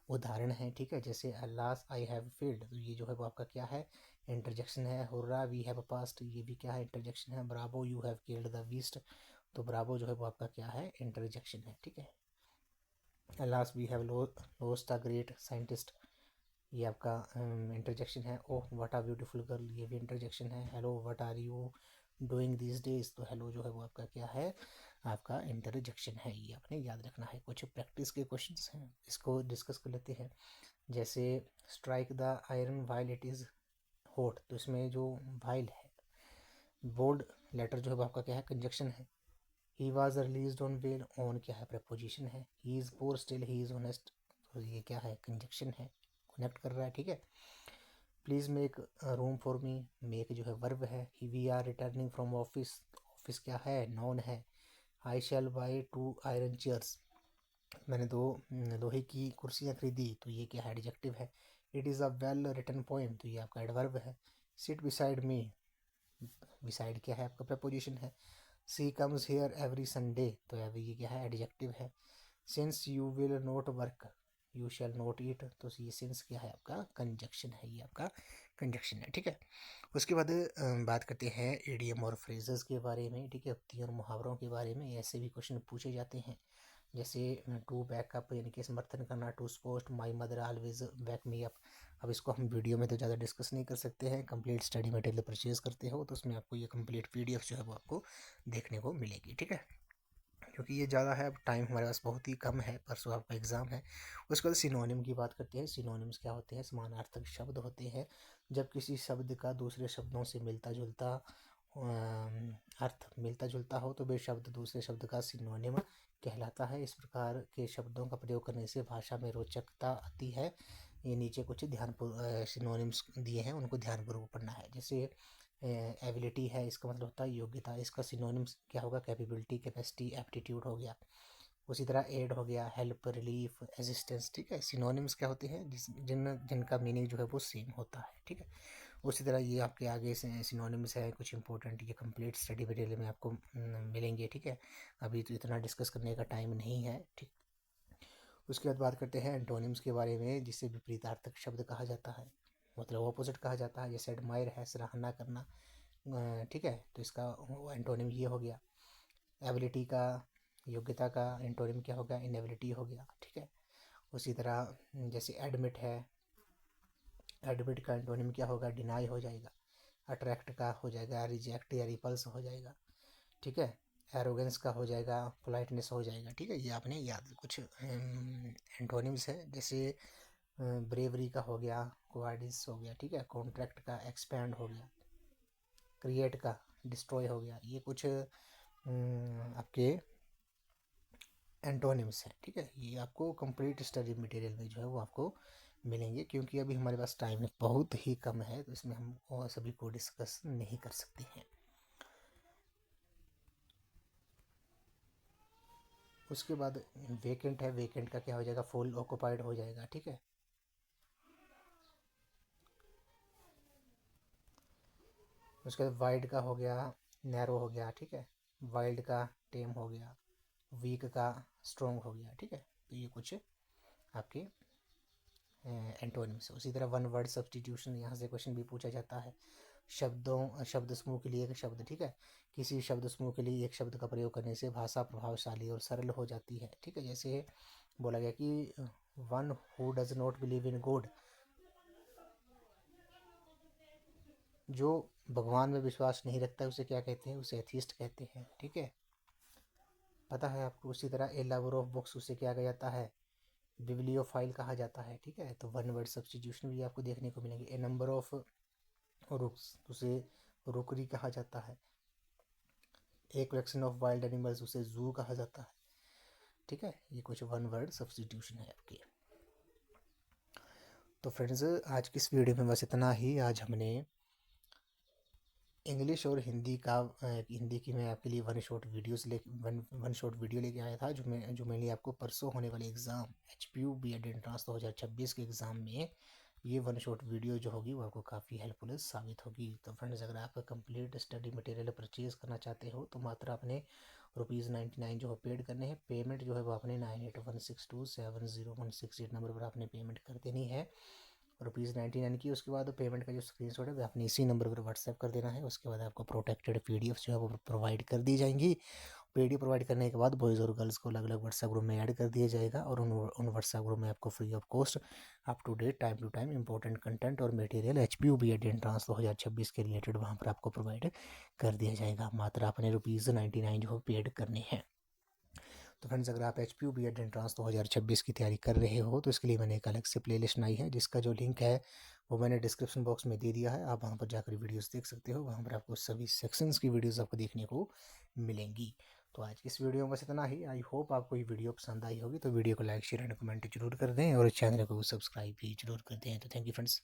उदाहरण हैं। ठीक है, जैसे अल्लाह आई हैव फील्ड, तो ये जो है वो आपका क्या है, इंटरजेक्शन है। हुर्रा वी हैव पास्ट, ये भी क्या है, इंटरजेक्शन है। Bravo you have killed the beast, तो ब्रावो जो है वो आपका क्या है, इंटरजेक्शन है। ठीक है। Alas we have lost a great scientist, ये आपका इंटरजेक्शन है। Oh what a beautiful girl, ये भी इंटरजेक्शन है। Hello what are you doing this days, तो हेलो जो है वो आपका क्या है, आपका इंटरजेक्शन है। ये आपने याद रखना है। कुछ प्रैक्टिस के क्वेश्चंस हैं, इसको डिस्कस कर लेते हैं। जैसे strike the iron while it is hot, तो इसमें जो वाइल है, बोल्ड लेटर जो है वो आपका क्या है, कंजक्शन है। He was release on bail, on क्या है, प्रपोजिशन है। He is poor still he is honest, तो ये क्या है, कंजक्शन है, कनेक्ट कर रहा है। ठीक है। Please make room for me, make जो है वर्ब है। We are returning from office, office क्या है, नॉन है। I shall buy 2 iron chairs, मैंने 2 लोहे की कुर्सियाँ खरीदी, तो ये क्या है, एडजेक्टिव है। It is a well written poem, तो ये आपका एडवर्ब है। सिट बिसाइड मी, बिसाइड क्या है, आपका प्रपोजिशन है। सी कम्स हेयर एवरी संडे, तो अभी ये क्या है, एडजेक्टिव है। Since you will not work you shall not eat, तो ये सिंस क्या है, आपका कंजक्शन है, ये आपका कंजक्शन है। ठीक है। उसके बाद बात करते हैं इडियम और फ्रेजेस के बारे में। ठीक है, उक्ति और मुहावरों के बारे में ऐसे भी क्वेश्चन पूछे जाते हैं। जैसे टू बैकअप यानी कि समर्थन करना, to support, my mother always back me up. अब इसको हम वीडियो में तो ज़्यादा डिस्कस नहीं कर सकते हैं। कंप्लीट स्टडी मटेरियल परचेज करते हो तो उसमें आपको ये कंप्लीट पीडीएफ जो है वो आपको देखने को मिलेगी। ठीक है, क्योंकि ये ज़्यादा है, अब टाइम हमारे पास बहुत ही कम है, परसों आपका एग्ज़ाम है। उसके बाद सिनोनिम की बात करते हैं। सिनोनिम्स क्या होते हैं, समानार्थक शब्द होते हैं। जब किसी शब्द का दूसरे शब्दों से मिलता जुलता अर्थ मिलता जुलता हो तो वे शब्द दूसरे शब्द का सिनोनिम कहलाता है। इस प्रकार के शब्दों का प्रयोग करने से भाषा में रोचकता आती है। ये नीचे कुछ सिनोनिम्स दिए हैं, उनको ध्यानपूर्वक पढ़ना है। जैसे एबिलिटी है, इसका मतलब होता है योग्यता, इसका सिनोनिम्स क्या होगा, कैपेबिलिटी, कैपेसिटी, एप्टीट्यूड हो गया। उसी तरह एड हो गया, हेल्प, रिलीफ, असिस्टेंस। ठीक है, सिनोनिम्स क्या होते हैं, जिनका मीनिंग जो है वो सेम होता है। ठीक है। उसी तरह ये आपके आगे से सिनोनिम्स है कुछ इंपॉर्टेंट, ये कंप्लीट स्टडी मटेरियल में आपको मिलेंगे। ठीक है, अभी तो इतना डिस्कस करने का टाइम नहीं है। ठीक, उसके बाद बात करते हैं एंटोनिम्स के बारे में, जिसे विपरीतार्थक शब्द कहा जाता है, मतलब ऑपोजिट कहा जाता है। जैसे एडमायर है, सराहना करना। ठीक है, तो इसका एंटोनिम ये हो गया। एबिलिटी का, योग्यता का एंटोनिम क्या होगा, इनएबिलिटी हो गया। ठीक है। उसी तरह जैसे एडमिट है, एडमिट का एंटोनिम क्या होगा, डिनाई हो जाएगा। अट्रैक्ट का हो जाएगा रिजेक्ट या रिपल्स हो जाएगा। ठीक है। एरोगेंस का हो जाएगा पोलाइटनेस हो जाएगा। ठीक है, ये आपने याद, कुछ एंटोनिम्स है। जैसे ब्रेवरी का हो गया, कोवार्डिस हो गया। ठीक है, कॉन्ट्रैक्ट का एक्सपैंड हो गया, क्रिएट का डिस्ट्रॉय हो गया। ये कुछ आपके एंटोनिम्स हैं। ठीक है, ये आपको कंप्लीट स्टडी मटेरियल में जो है वो आपको मिलेंगे, क्योंकि अभी हमारे पास टाइम बहुत ही कम है, तो इसमें हम और सभी को डिस्कस नहीं कर सकते हैं। उसके बाद वेकेंट है, वेकेंट का क्या हो जाएगा, फुल ऑक्युपाइड हो जाएगा, ठीक है। उसके बाद वाइड का हो गया नैरो हो गया, ठीक है। वाइल्ड का टेम हो गया, वीक का स्ट्रॉन्ग हो गया, ठीक है। तो ये कुछ आपके एंटोनिम्स। उसी तरह वन वर्ड सब्स्टिट्यूशन, यहाँ से क्वेश्चन भी पूछा जाता है। शब्द समूह के लिए एक शब्द, ठीक है। किसी शब्द समूह के लिए एक शब्द का प्रयोग करने से भाषा प्रभावशाली और सरल हो जाती है, ठीक है। जैसे बोला गया कि one who does not believe in God, जो भगवान में विश्वास नहीं रखता है उसे क्या कहते हैं, उसे एथिस्ट कहते हैं, ठीक है। पता है आपको। उसी तरह ए लवर ऑफ बुक्स, उसे क्या कहा जाता है, बिब्लियोफाइल कहा जाता है, ठीक है। तो वन वर्ड सब्स्टिट्यूशन भी आपको देखने को मिलेंगे। ए नंबर ऑफ रुक्स, उसे रुकरी कहा जाता है। एक कलेक्शन ऑफ वाइल्ड एनिमल्स, उसे जू कहा जाता है, ठीक है। ये कुछ वन वर्ड सब्स्टिट्यूशन है आपके। तो फ्रेंड्स, आज की इस वीडियो में बस इतना ही। आज हमने इंग्लिश और हिंदी का हिंदी की मैं आपके लिए वन शॉट वीडियो लेके आया था, जो मैंने आपको परसों होने वाले एग्ज़ाम HPU B.Ed एंट्रांस 2026 के एग्ज़ाम में ये वन शॉट वीडियो जो होगी वो आपको काफ़ी हेल्पफुल साबित होगी। तो फ्रेंड्स, अगर आप कंप्लीट स्टडी मटेरियल परचेज़ करना चाहते हो तो मात्र आपने ₹99 जो है पेड करने हैं। पेमेंट जो है वो आपने 9816270168 नंबर पर आपने पेमेंट कर देनी है, ₹99 की। उसके बाद पेमेंट का जो स्क्रीनशॉट है वो आपने इसी नंबर पर व्हाट्सएप कर देना है। उसके बाद आपको प्रोटेक्टेड PDF जो है वो प्रोवाइड कर दी जाएंगी। PDF प्रोवाइड करने के बाद बॉयज़ और गर्ल्स को अलग अलग व्हाट्सएप ग्रुप में ऐड कर दिया जाएगा, और उन व्हाट्सएप ग्रुप में आपको free of cost up to date, time to time important content और मटेरियल HPU B.Ed एंट्रांस 2026 के रिलेटेड वहाँ पर आपको प्रोवाइड कर दिया जाएगा। मात्र आपने ₹99 जो पेड करने हैं। तो फ्रेंड्स, अगर आप HPU B.Ed एंट्रांस 2026 की तैयारी कर रहे हो तो इसके लिए मैंने एक अलग से प्लेलिस्ट बनाई है, जिसका जो लिंक है वो मैंने डिस्क्रिप्शन बॉक्स में दे दिया है। आप वहाँ पर जाकर वीडियोस देख सकते हो। वहाँ पर आपको सभी सेक्शंस की वीडियोस आपको देखने को मिलेंगी। तो आज की इस वीडियो में बस इतना ही। आई होप आपको ये वीडियो पसंद आई होगी। तो वीडियो को लाइक शेयर एंड कमेंट जरूर कर दें, और चैनल को सब्सक्राइब भी जरूर कर दें। तो थैंक यू फ्रेंड्स।